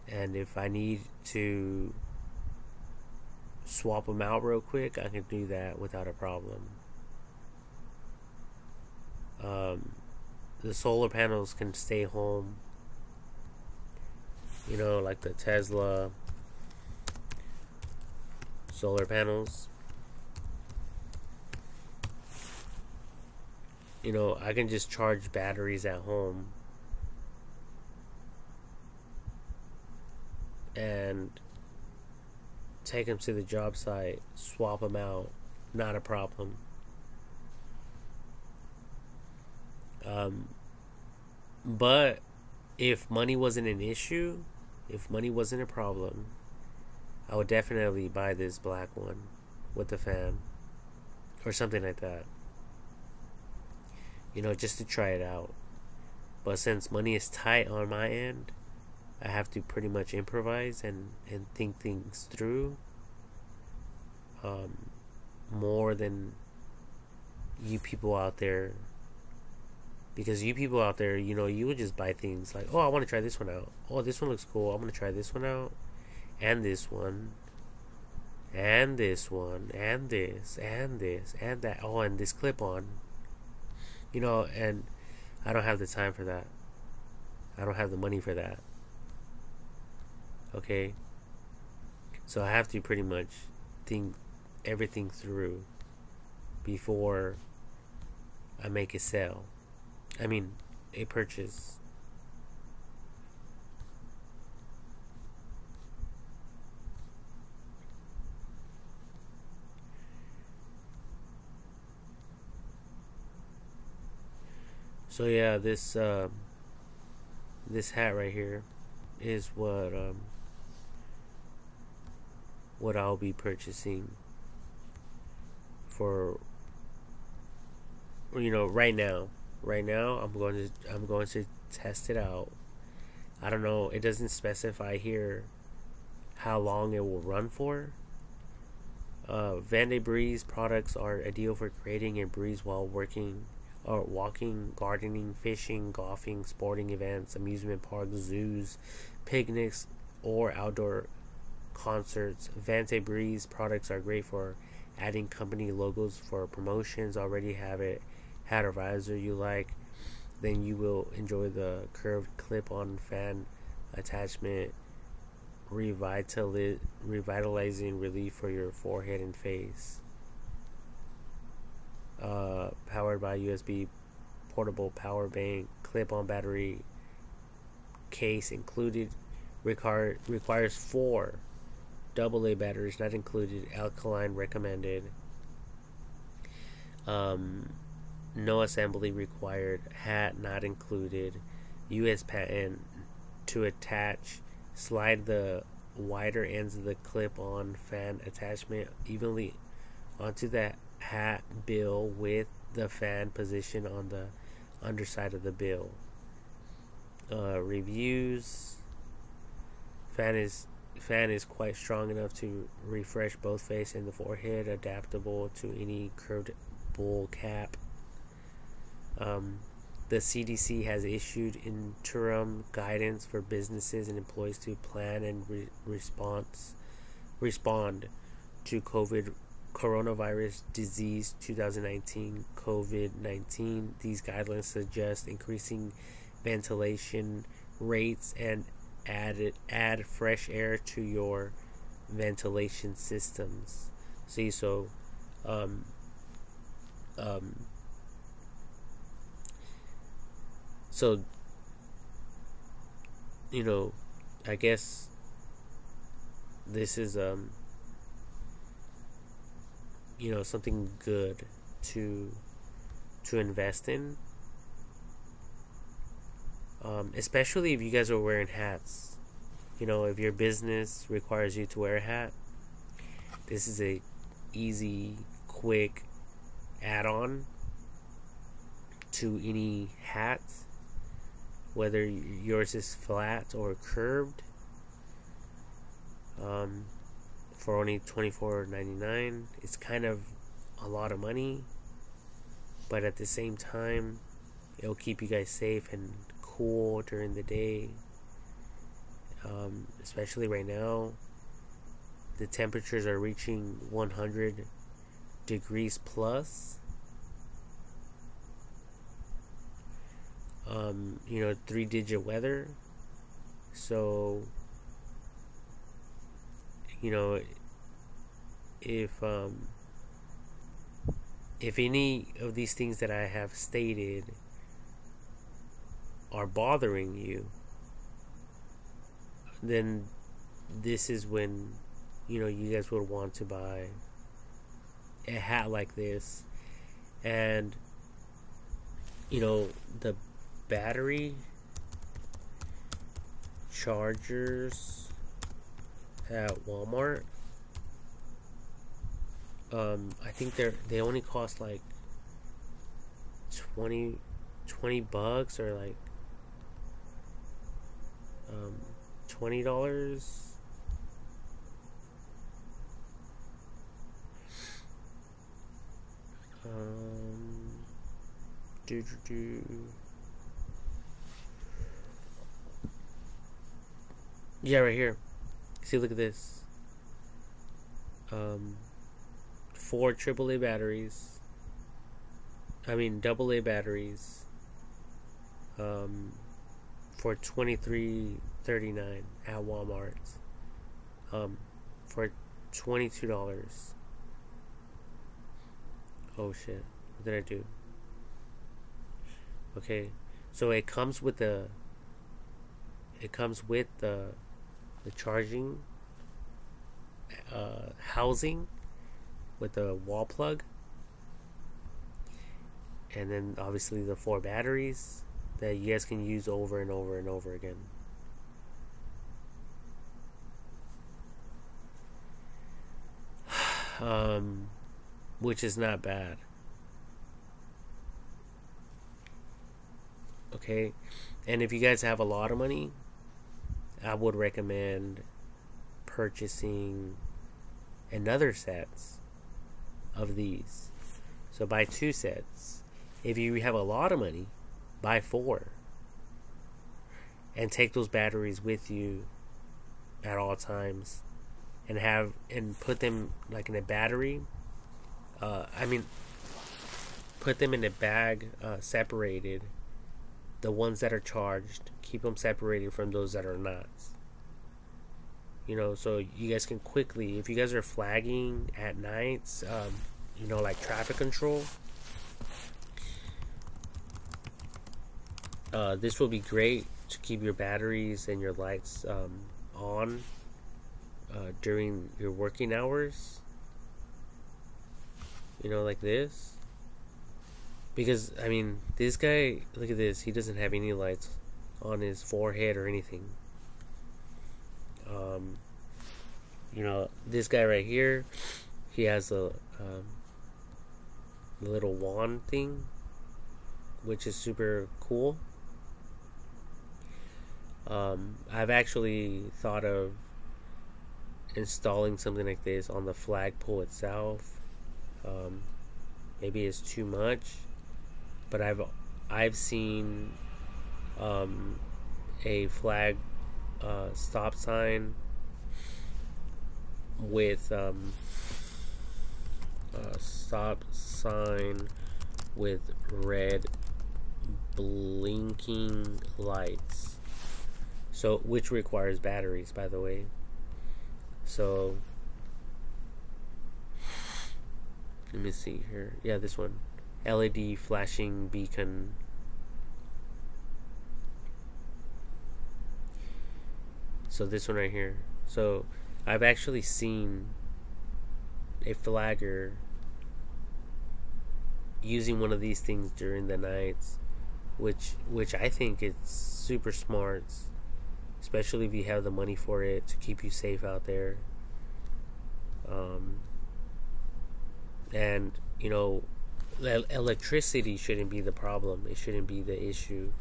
Speaker 1: and if I need to swap them out real quick, I can do that without a problem. The solar panels can stay home, you know, like the Tesla solar panels. I can just charge batteries at home and take them to the job site, swap them out, not a problem. But if money wasn't an issue, if money wasn't a problem, I would definitely buy this black one with the fan or something like that. Just to try it out. But since money is tight on my end, I have to pretty much improvise and think things through more than you people out there. Because you people out there, you would just buy things like, oh, I want to try this one out. Oh, this one looks cool. I'm going to try this one out. And this one. And this one. And this. And this. And that. Oh, and this clip-on. And I don't have the time for that. I don't have the money for that. Okay? So I have to pretty much think everything through before I make a sale. I mean, a purchase. So yeah, this hat right here is what I'll be purchasing for right now. Right now, I'm going to test it out. I don't know. It doesn't specify here how long it will run for. Vande Breeze products are ideal for creating a breeze while working or walking, gardening, fishing, golfing, sporting events, amusement parks, zoos, picnics, or outdoor concerts. Vande Breeze products are great for adding company logos for promotions. Already have it. Hat or visor you like, then you will enjoy the curved clip-on fan attachment, revitalizing relief for your forehead and face. Powered by USB portable power bank, clip-on battery case included. Requires 4 AA batteries not included. Alkaline recommended. No assembly required. Hat not included. US patent to attach. Slide the wider ends of the clip-on fan attachment evenly onto the hat bill with the fan positioned on the underside of the bill. Reviews. Fan is quite strong enough to refresh both face and the forehead. Adaptable to any curved bowl cap. The CDC has issued interim guidance for businesses and employees to plan and respond to coronavirus disease 2019 COVID-19. These guidelines suggest increasing ventilation rates and add fresh air to your ventilation systems. See, so so I guess this is something good to invest in, especially if you guys are wearing hats. If your business requires you to wear a hat, this is a easy, quick add-on to any hat, whether yours is flat or curved, for only $24.99. It's kind of a lot of money, but at the same time, it'll keep you guys safe and cool during the day. Especially right now, the temperatures are reaching 100 degrees plus. 3-digit weather. So if any of these things that I have stated are bothering you, then this is when, you know, you guys would want to buy a hat like this. And, you know, the battery chargers at Walmart, I think they only cost like 20 bucks, or like $20. Yeah, right here. See, look at this. 4 AAA batteries. I mean, AA batteries. For $23.39 at Walmart. For $22. Oh shit! What did I do? Okay, so it comes with the charging housing with the wall plug, and then obviously the 4 batteries that you guys can use over and over and over again. Which is not bad. Okay, and if you guys have a lot of money, I would recommend purchasing another sets of these. So buy 2 sets. If you have a lot of money, buy 4, and take those batteries with you at all times, and put them like in a battery. Put them in a bag, separated. The ones that are charged, keep them separated from those that are not. You know, so you guys can quickly, if you guys are flagging at nights, you know, like traffic control, this will be great to keep your batteries and your lights on during your working hours. You know, like this. Because, I mean, this guy, look at this, he doesn't have any lights on his forehead or anything. You know, this guy right here, he has a little wand thing, which is super cool. I've actually thought of installing something like this on the flagpole itself. Maybe it's too much, but I've seen a flag stop sign with red blinking lights, so which requires batteries, by the way. So let me see here. Yeah, this one. LED flashing beacon. So this one right here. So I've actually seen a flagger using one of these things during the nights, which I think it's super smart, especially if you have the money for it, to keep you safe out there. And you know, electricity shouldn't be the problem. It shouldn't be the issue.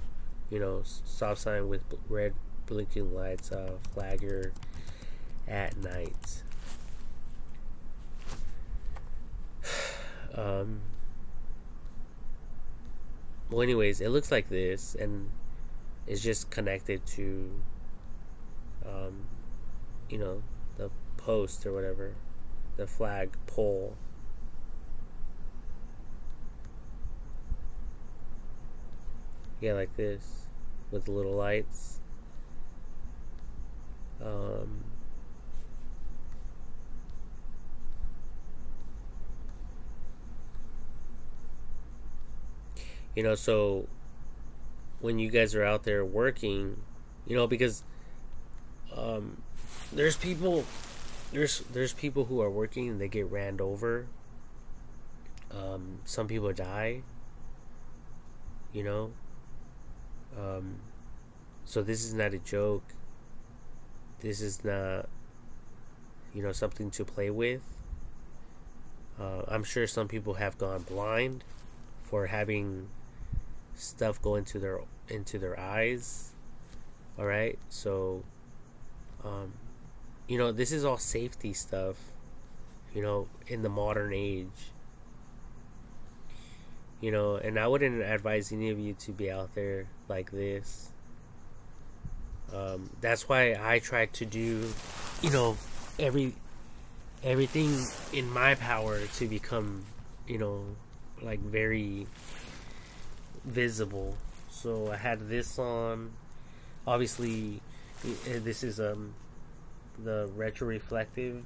Speaker 1: You know, stop sign with red blinking lights, flagger at night. Well, anyways, it looks like this, and it's just connected to, you know, the post or whatever, the flag pole. Yeah, like this, with the little lights. So when you guys are out there working, because um, there's people there's people who are working and they get ran over. Some people die, you know. Um, so this is not a joke. This is not, something to play with. I'm sure some people have gone blind for having stuff go into their eyes. All right, so this is all safety stuff. In the modern age. And I wouldn't advise any of you to be out there like this. That's why I try to do, everything in my power to become, like very visible. So I had this on. Obviously, this is the retroreflective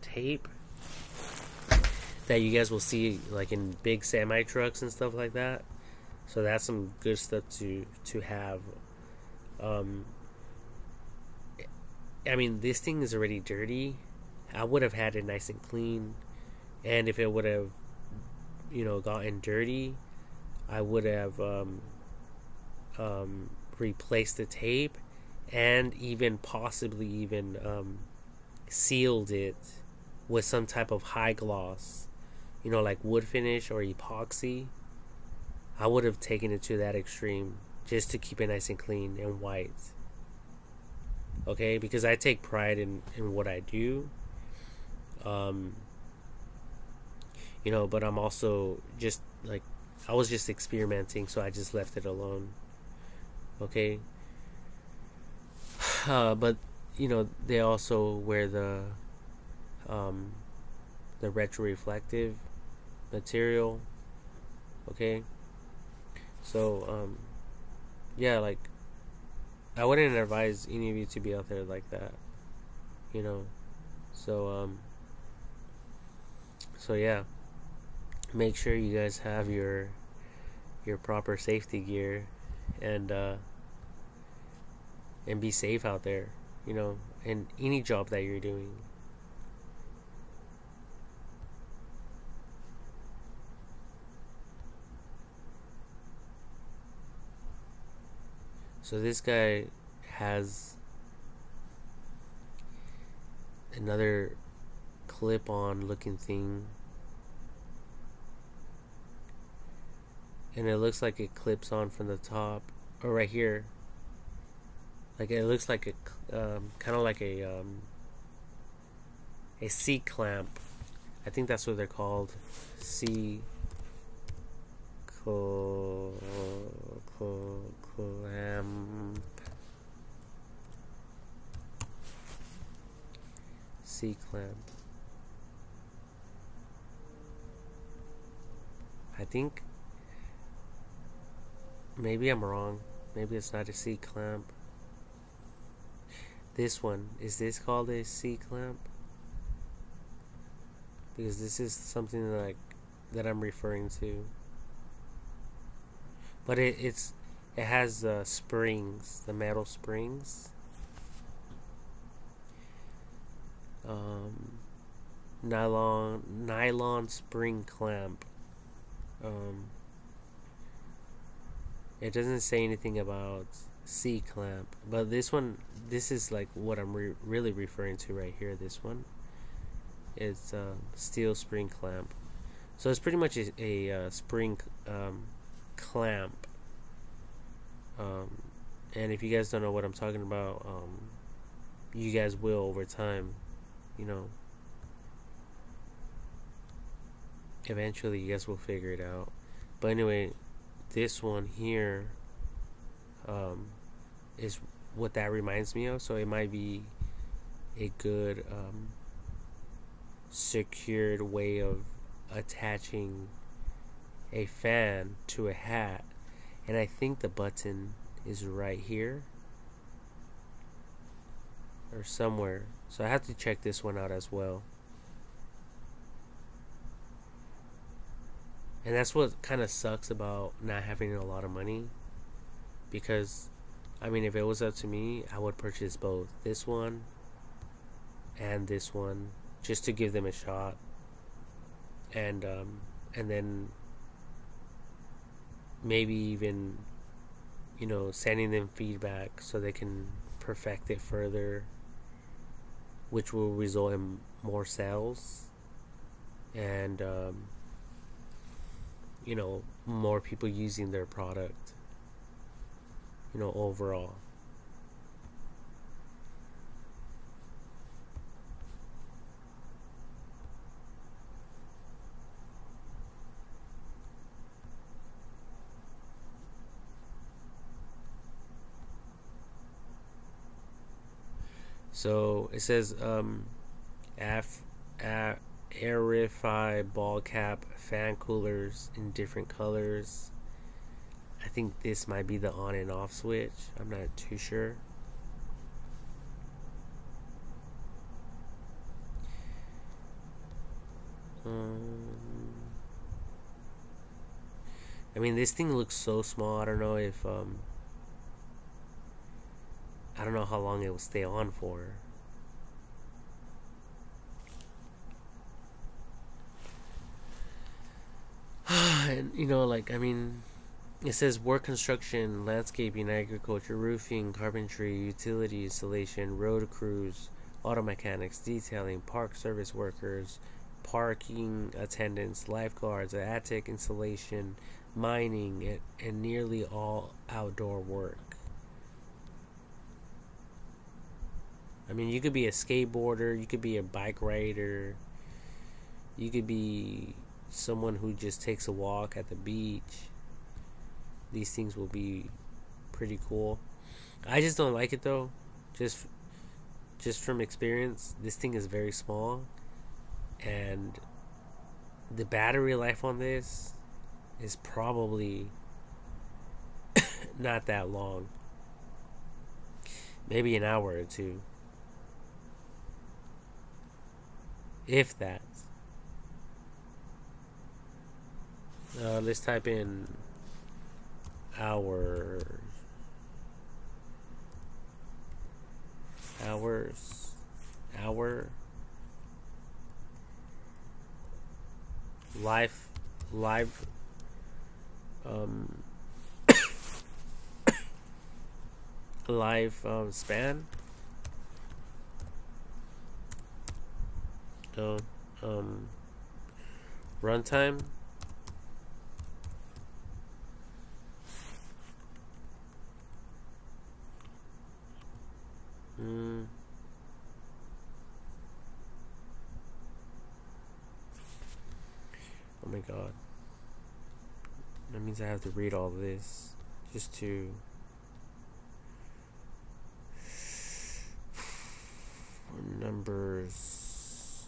Speaker 1: tape that you guys will see like in big semi trucks and stuff like that. So that's some good stuff to have. I mean, this thing is already dirty. I would have had it nice and clean, and if it would have, gotten dirty, I would have replaced the tape, and even possibly sealed it with some type of high gloss, like wood finish or epoxy. I would have taken it to that extreme just to keep it nice and clean and white. Okay, because I take pride in what I do. But I'm also just like, I was just experimenting, so I just left it alone. Okay. But they also wear the retroreflective material. Okay. So yeah, like, I wouldn't advise any of you to be out there like that. So yeah, make sure you guys have your proper safety gear, and be safe out there, in any job that you're doing. So this guy has another clip-on looking thing, and it looks like it clips on from the top, or right here. Like, it looks like a kind of like a C clamp. I think that's what they're called. C clamp. C clamp. I think maybe I'm wrong. Maybe it's not a C clamp. This one, is this called a C clamp? Because this is something that I'm referring to. But it has springs, the metal springs. Nylon spring clamp. It doesn't say anything about C clamp, but this is like what I'm really referring to right here. This one, it's steel spring clamp. So it's pretty much a spring clamp. And if you guys don't know what I'm talking about, you guys will over time. Eventually you guys will figure it out. But anyway, this one here is what that reminds me of. So it might be a good secured way of attaching a fan to a hat. And I think the button is right here or somewhere. So I have to check this one out as well. And that's what kind of sucks about not having a lot of money. Because, I mean, if it was up to me, I would purchase both this one and this one just to give them a shot. And then maybe even, sending them feedback so they can perfect it further, which will result in more sales and more people using their product, overall. So it says Airify ball cap fan coolers in different colors. I think this might be the on and off switch. I'm not too sure. I mean, this thing looks so small. I don't know if I don't know how long it will stay on for. And it says work construction, landscaping, agriculture, roofing, carpentry, utility installation, road crews, auto mechanics, detailing, park service workers, parking attendants, lifeguards, attic installation, mining, and nearly all outdoor work. I mean, you could be a skateboarder, you could be a bike rider, you could be someone who just takes a walk at the beach. These things will be pretty cool. I just don't like it though. Just from experience, this thing is very small, and the battery life on this is probably not that long. Maybe an hour or two, if that. Let's type in hours. Hour live live span. Runtime. Oh my god. That means I have to read all this just to numbers.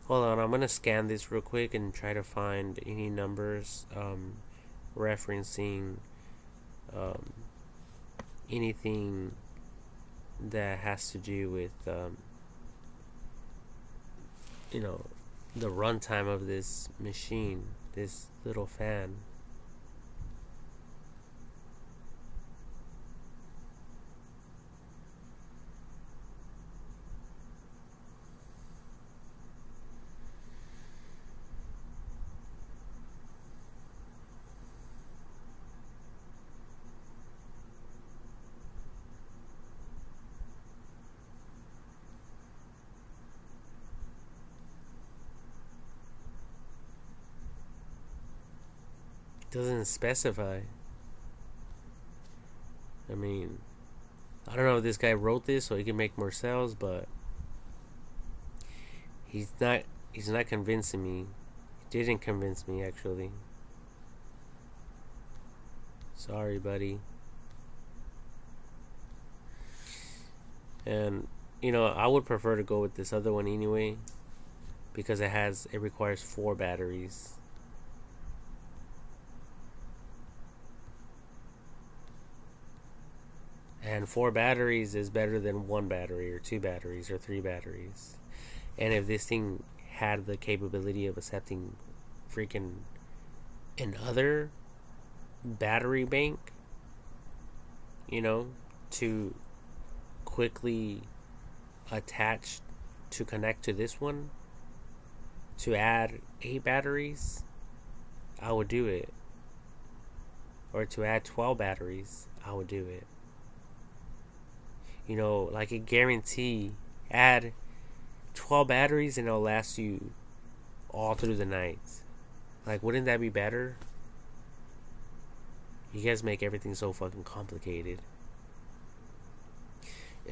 Speaker 1: Hold on, I'm gonna scan this real quick and try to find any numbers referencing anything that has to do with the runtime of this machine, this little fan. Doesn't specify. I mean, I don't know if this guy wrote this so he can make more sales, but he's not convincing me. He didn't convince me, actually. Sorry, buddy. And I would prefer to go with this other one anyway, because it requires 4 batteries. And 4 batteries is better than 1 battery or 2 batteries or 3 batteries. And if this thing had the capability of accepting freaking another battery bank, you know, to quickly attach to connect to this one, to add 8 batteries, I would do it. Or to add 12 batteries, I would do it. You know, like a guarantee, add 12 batteries and it'll last you all through the night. Like, wouldn't that be better? You guys make everything so fucking complicated.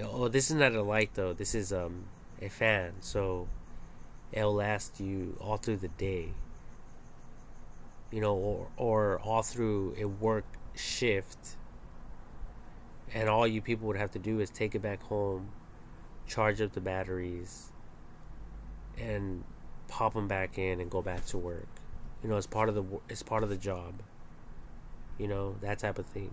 Speaker 1: Oh, this is not a light though. This is a fan, so it'll last you all through the day. You know, or all through a work shift. And all you people would have to do is take it back home, charge up the batteries, and pop them back in and go back to work. You know, it's part of the job. You know, that type of thing.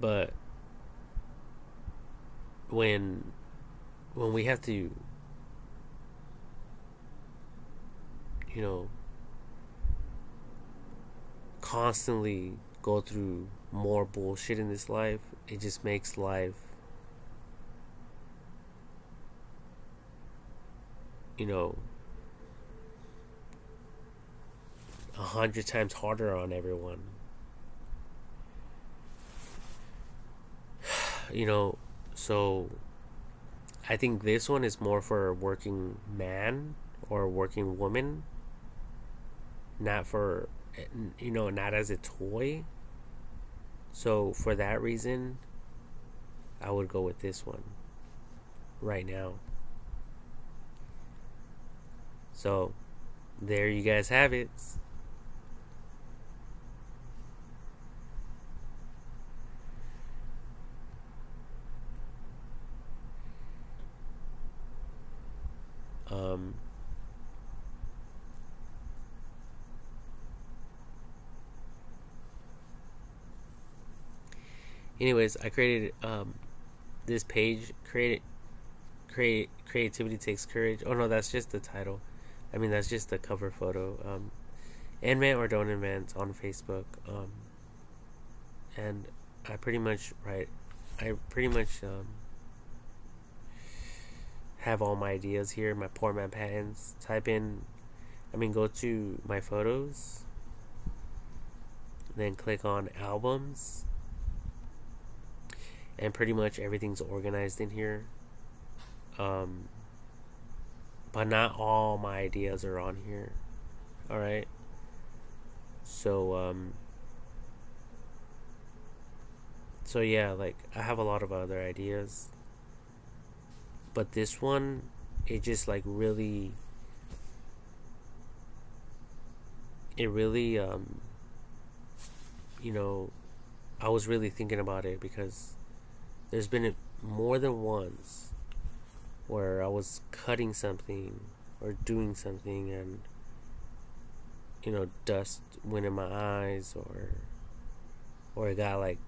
Speaker 1: But when we have to, you know, constantly go through more bullshit in this life, it just makes life, you know, 100 times harder on everyone. You know, so I think this one is more for a working man or a working woman, not for, you know, not as a toy. So for that reason, I would go with this one right now. So there you guys have it. Anyways, I created this page. Creativity takes courage. Oh no, that's just the title. I mean, that's just the cover photo. Invent or don't invent on Facebook. And I pretty much have all my ideas here. My poor man patents. Go to my photos. Then click on albums. And pretty much everything's organized in here. But not all my ideas are on here. Alright. So yeah, like, I have a lot of other ideas. But this one, it just like really, you know, I was really thinking about it because there's been more than once where I was cutting something or doing something and, you know, dust went in my eyes, or it got like,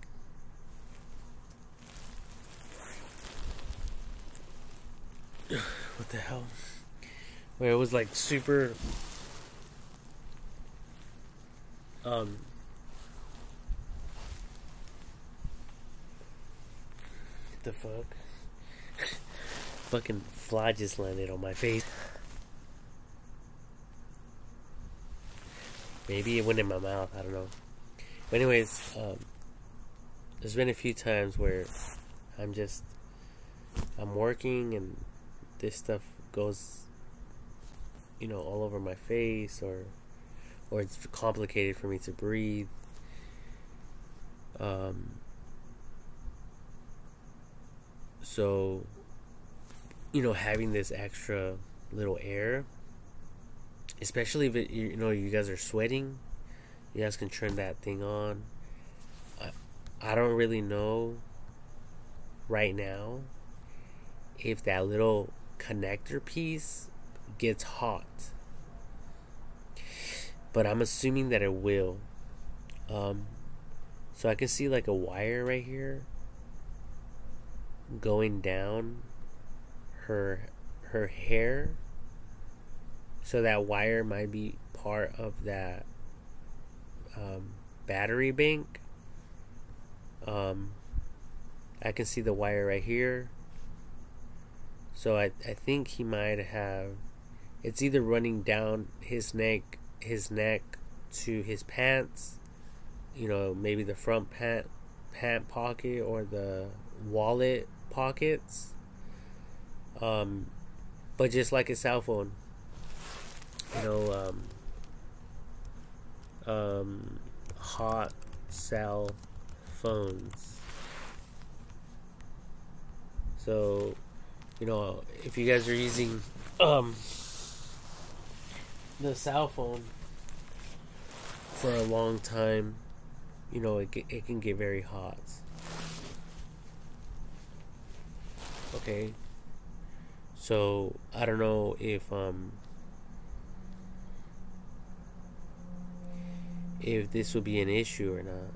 Speaker 1: what the hell, where it was like super the fuck? Fucking fly just landed on my face. Maybe it went in my mouth, I don't know. But anyways, there's been a few times where I'm working and this stuff goes, you know, all over my face, or it's complicated for me to breathe. So, you know, having this extra little air, especially if it, you know, you guys are sweating, you guys can turn that thing on. I don't really know right now if that little connector piece gets hot, but I'm assuming that it will. So I can see like a wire right here going down her hair. So that wire might be part of that battery bank. I can see the wire right here. So I think he might have, it's either running down his neck to his pants, you know, maybe the front pant pocket or the wallet pockets. But just like a cell phone, you know, hot cell phones. So, you know, if you guys are using the cell phone for a long time, you know, it can get very hot. Okay, so I don't know if this will be an issue or not.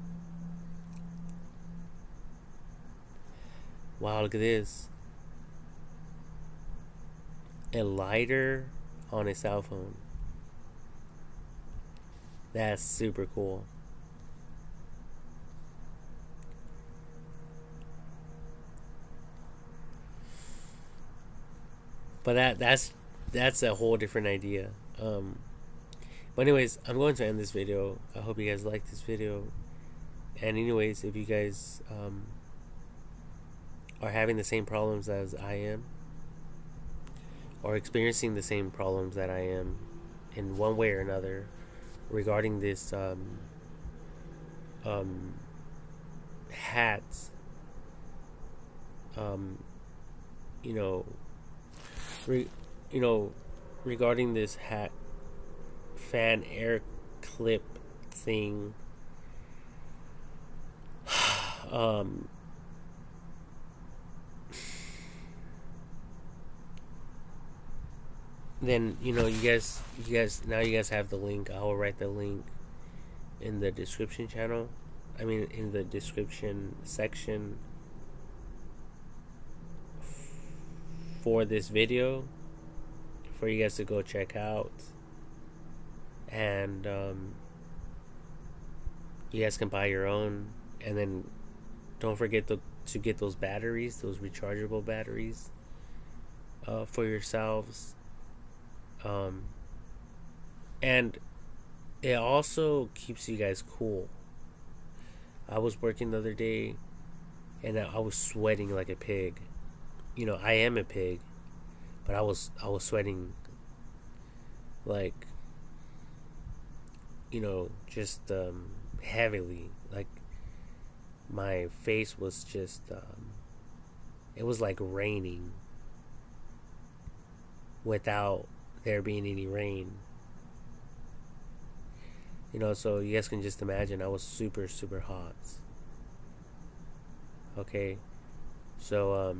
Speaker 1: Wow, look at this. A lighter on a cell phone. That's super cool. But that's a whole different idea. But anyways, I'm going to end this video. I hope you guys liked this video. And anyways, if you guys are having the same problems as I am, or experiencing the same problems that I am in one way or another regarding this hats, you know, regarding this hat fan air clip thing, then you guys have the link. I will write the link in the description channel. I mean, in the description section for this video for you guys to go check out. And you guys can buy your own, and then don't forget to get those batteries, those rechargeable batteries, for yourselves. And it also keeps you guys cool. I was working the other day, and I was sweating like a pig. You know, I am a pig, but I was sweating like, you know, just heavily. Like my face was just it was like raining without there being any rain. You know, so you guys can just imagine I was super, super hot. Okay, so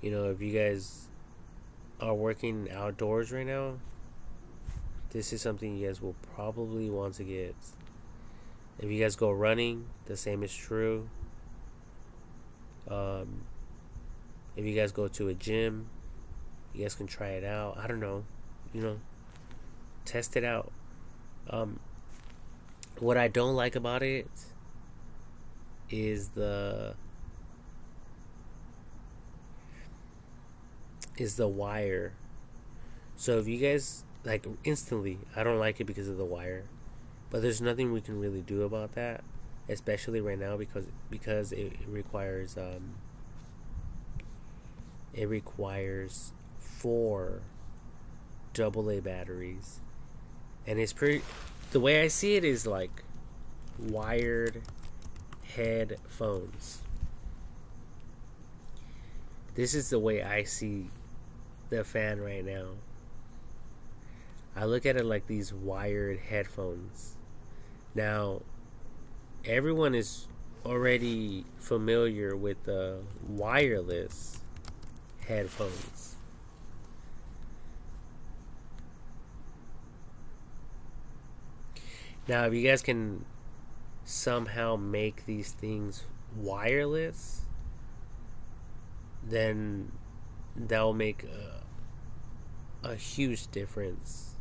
Speaker 1: you know, if you guys are working outdoors right now, this is something you guys will probably want to get. If you guys go running, the same is true. If you guys go to a gym, you guys can try it out. I don't know, you know, test it out. What I don't like about it is the wire. So if you guys, like, instantly, I don't like it because of the wire, but there's nothing we can really do about that, especially right now, because it requires 4 AA batteries, and it's pretty. The way I see it is like wired headphones. This is the way I see the fan right now. I look at it like these wired headphones. Now, everyone is already familiar with the wireless headphones. Now, if you guys can somehow make these things wireless, then that'll make a huge difference.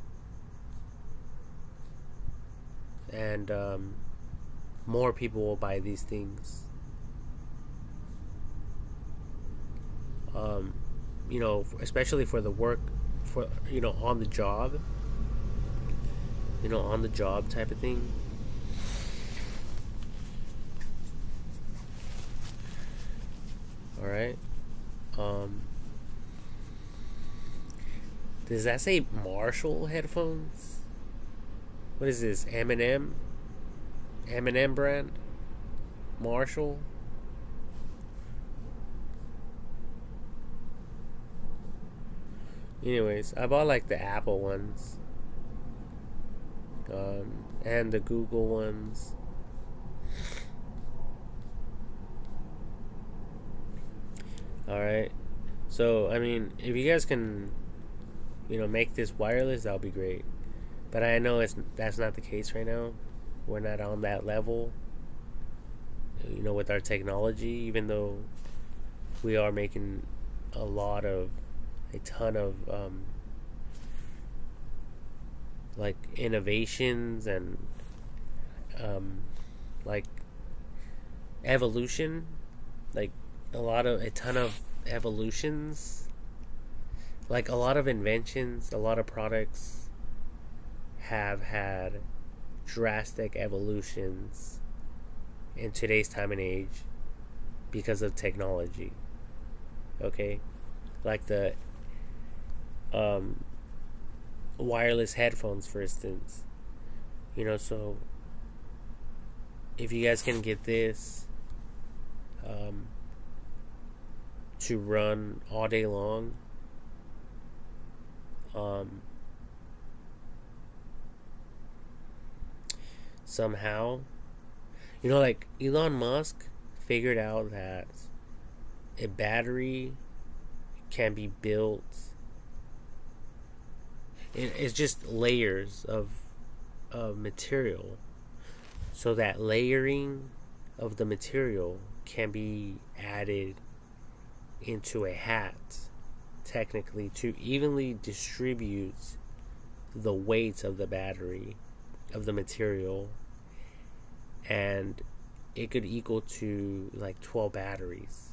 Speaker 1: And more people will buy these things. You know, especially for the work, for, you know, on the job, you know, on the job type of thing. All right. Does that say Marshall headphones? What is this? M&M brand? Marshall? Anyways, I bought like the Apple ones. And the Google ones. Alright. So, I mean, if you guys can, you know, make this wireless, that'll be great. But I know that's not the case right now. We're not on that level, you know, with our technology, even though we are making a ton of like innovations and like evolution, like a ton of evolutions, like a lot of inventions, a lot of products have had drastic evolutions in today's time and age because of technology. Okay, like the wireless headphones, for instance. You know, so if you guys can get this to run all day long, somehow, you know, like Elon Musk figured out that a battery can be built. It's just layers of material, so that layering of the material can be added into a hat, technically, to evenly distribute the weight of the battery, of the material, and it could equal to like 12 batteries.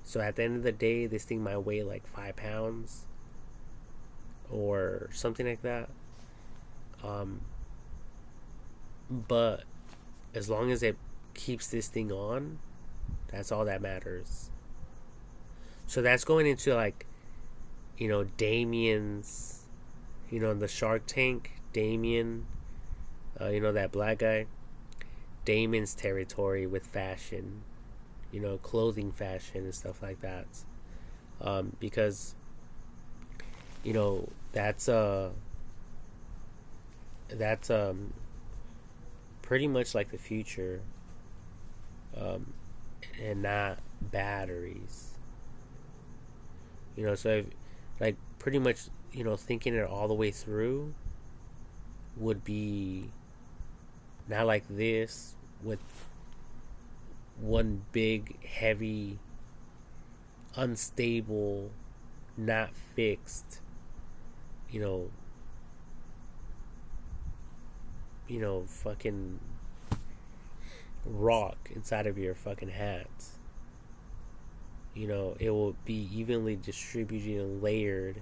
Speaker 1: So at the end of the day, this thing might weigh like 5 pounds or something like that. But as long as it keeps this thing on, that's all that matters. So that's going into, like, you know, Damien's, you know, the Shark Tank, Damien, you know, that black guy, Damien's territory with fashion, you know, clothing fashion and stuff like that. Because, you know, that's pretty much like the future, and not batteries. You know, so if, like, pretty much, you know, thinking it all the way through would be not like this, with one big, heavy, unstable, not fixed, you know, fucking rock inside of your fucking hat. You know, it will be evenly distributed and layered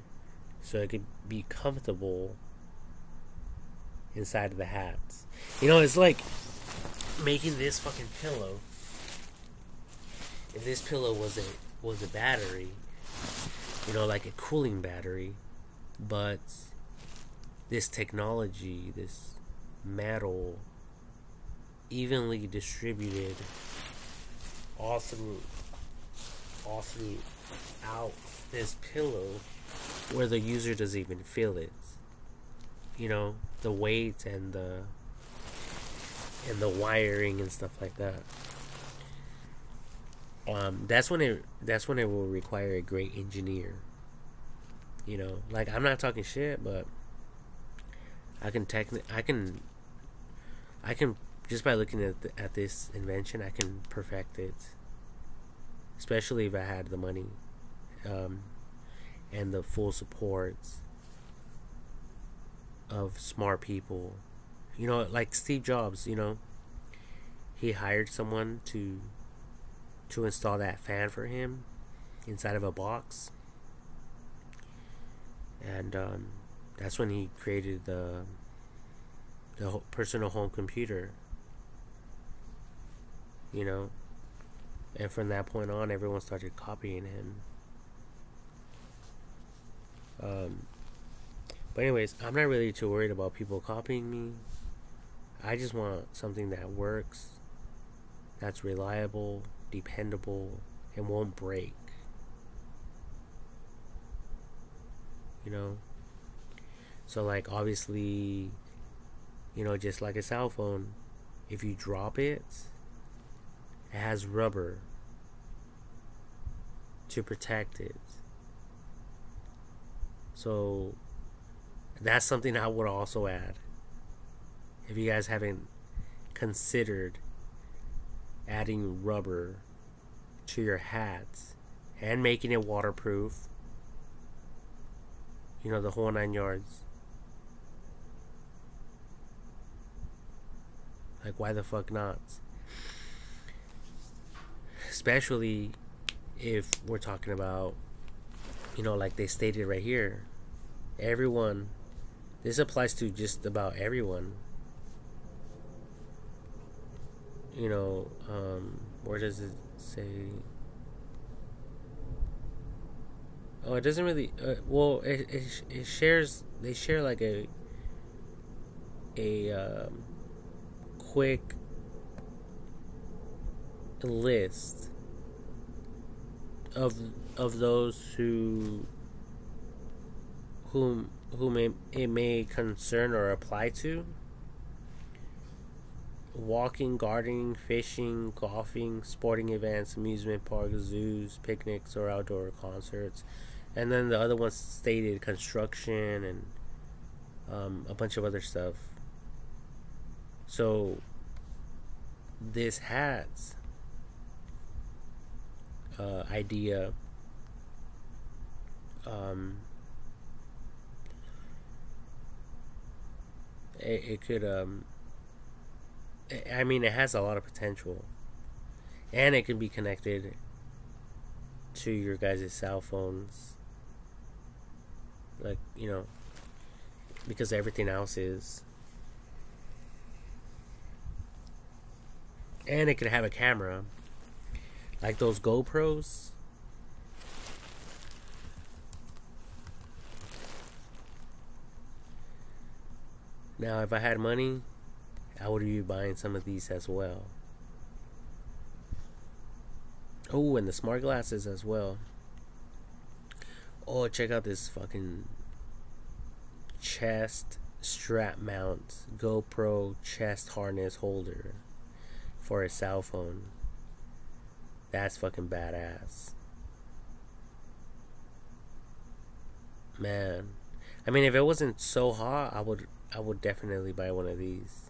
Speaker 1: so it could be comfortable inside of the hat. You know, it's like making this fucking pillow. If this pillow was a battery, you know, like a cooling battery, but this technology, this metal, evenly distributed all throughout this pillow, where the user doesn't even feel it. You know, the weight and the wiring and stuff like that. That's when it will require a great engineer. You know, like, I'm not talking shit, but I can I can, just by looking at this invention, I can perfect it. Especially if I had the money, and the full support of smart people. You know, like Steve Jobs. You know, he hired someone to install that fan for him inside of a box, and that's when he created the personal home computer. You know, and from that point on, everyone started copying him. But anyways, I'm not really too worried about people copying me. I just want something that works, that's reliable, dependable, and won't break. You know? So, like, obviously, you know, just like a cell phone, if you drop it, it has rubber to protect it. So, that's something I would also add. If you guys haven't considered adding rubber to your hats and making it waterproof, you know, the whole 9 yards. Like, why the fuck not? Especially if we're talking about, you know, like they stated right here, everyone. This applies to just about everyone. You know, where does it say? Oh, it doesn't really. Well, it shares. They share like a quick list of those whom it may concern or apply to. Walking, gardening, fishing, golfing, sporting events, amusement parks, zoos, picnics, or outdoor concerts. And then the other ones stated construction and a bunch of other stuff. So this hat's idea it could I mean, it has a lot of potential, and it can be connected to your guys' cell phones, like, you know, because everything else is. And it could have a camera, like those GoPros. Now, if I had money, I would be buying some of these as well. Oh, and the smart glasses as well. Oh, check out this fucking chest strap mount GoPro chest harness holder for a cell phone. That's fucking badass. Man. I mean, if it wasn't so hot, I would definitely buy one of these.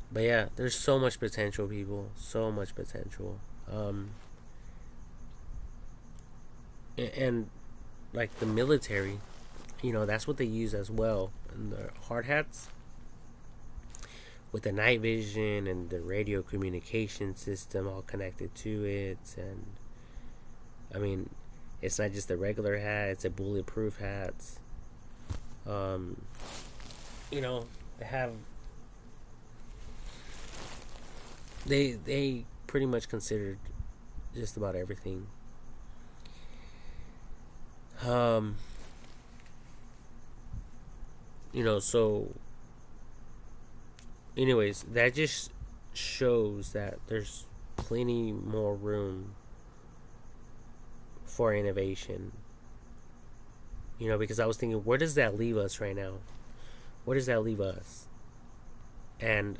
Speaker 1: But yeah, there's so much potential, people. So much potential. And like the military, you know, that's what they use as well. And the hard hats with the night vision and the radio communication system all connected to it. And I mean, it's not just a regular hat, it's a bulletproof hat. You know, they pretty much considered just about everything. You know, so anyways, that just shows that there's plenty more room for innovation. You know, because I was thinking, where does that leave us right now? Where does that leave us? And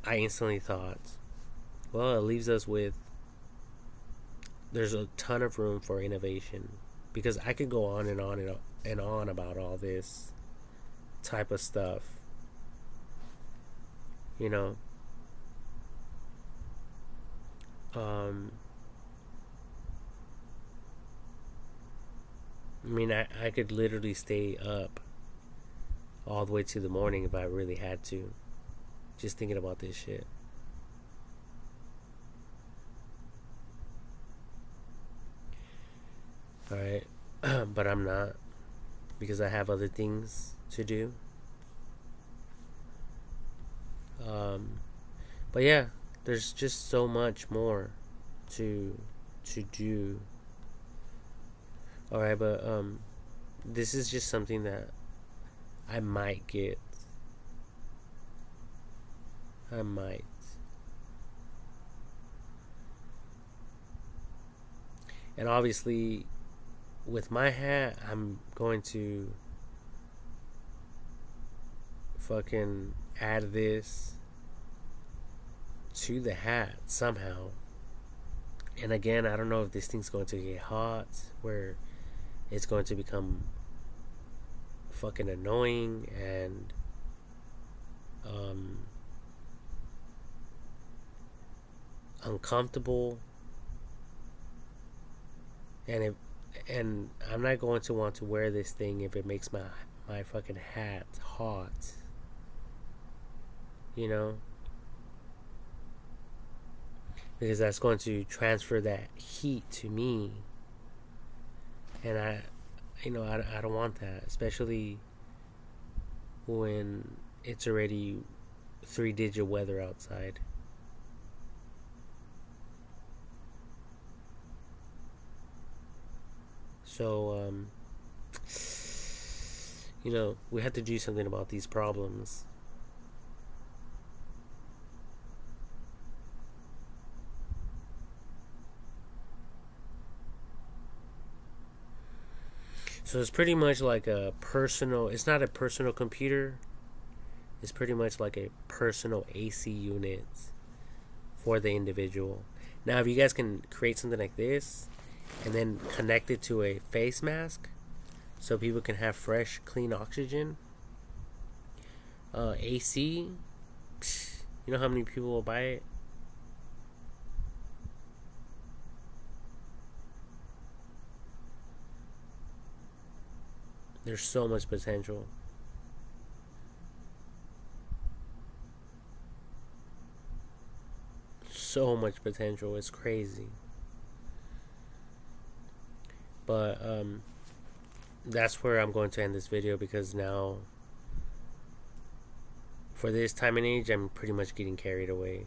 Speaker 1: I instantly thought, well, it leaves us with there's a ton of room for innovation, because I could go on and on and on about all this type of stuff, you know. I mean, I could literally stay up all the way to the morning if I really had to, just thinking about this shit. Alright, but I'm not, because I have other things to do. But yeah, there's just so much more to do. Alright, but this is just something that I might get. I might. And obviously, with my hat, I'm going to fucking add this to the hat somehow. And again, I don't know if this thing's going to get hot, where it's going to become fucking annoying and uncomfortable, and I'm not going to want to wear this thing if it makes my fucking hat hot, you know, because that's going to transfer that heat to me, and I don't want that, especially when it's already 3-digit weather outside. So, we have to do something about these problems. So it's pretty much like it's not a personal computer. It's pretty much like a personal AC unit for the individual. Now, if you guys can create something like this and then connect it to a face mask so people can have fresh, clean oxygen, AC, you know how many people will buy it? There's so much potential. So much potential. It's crazy. But that's where I'm going to end this video, because now, for this time and age, I'm pretty much getting carried away.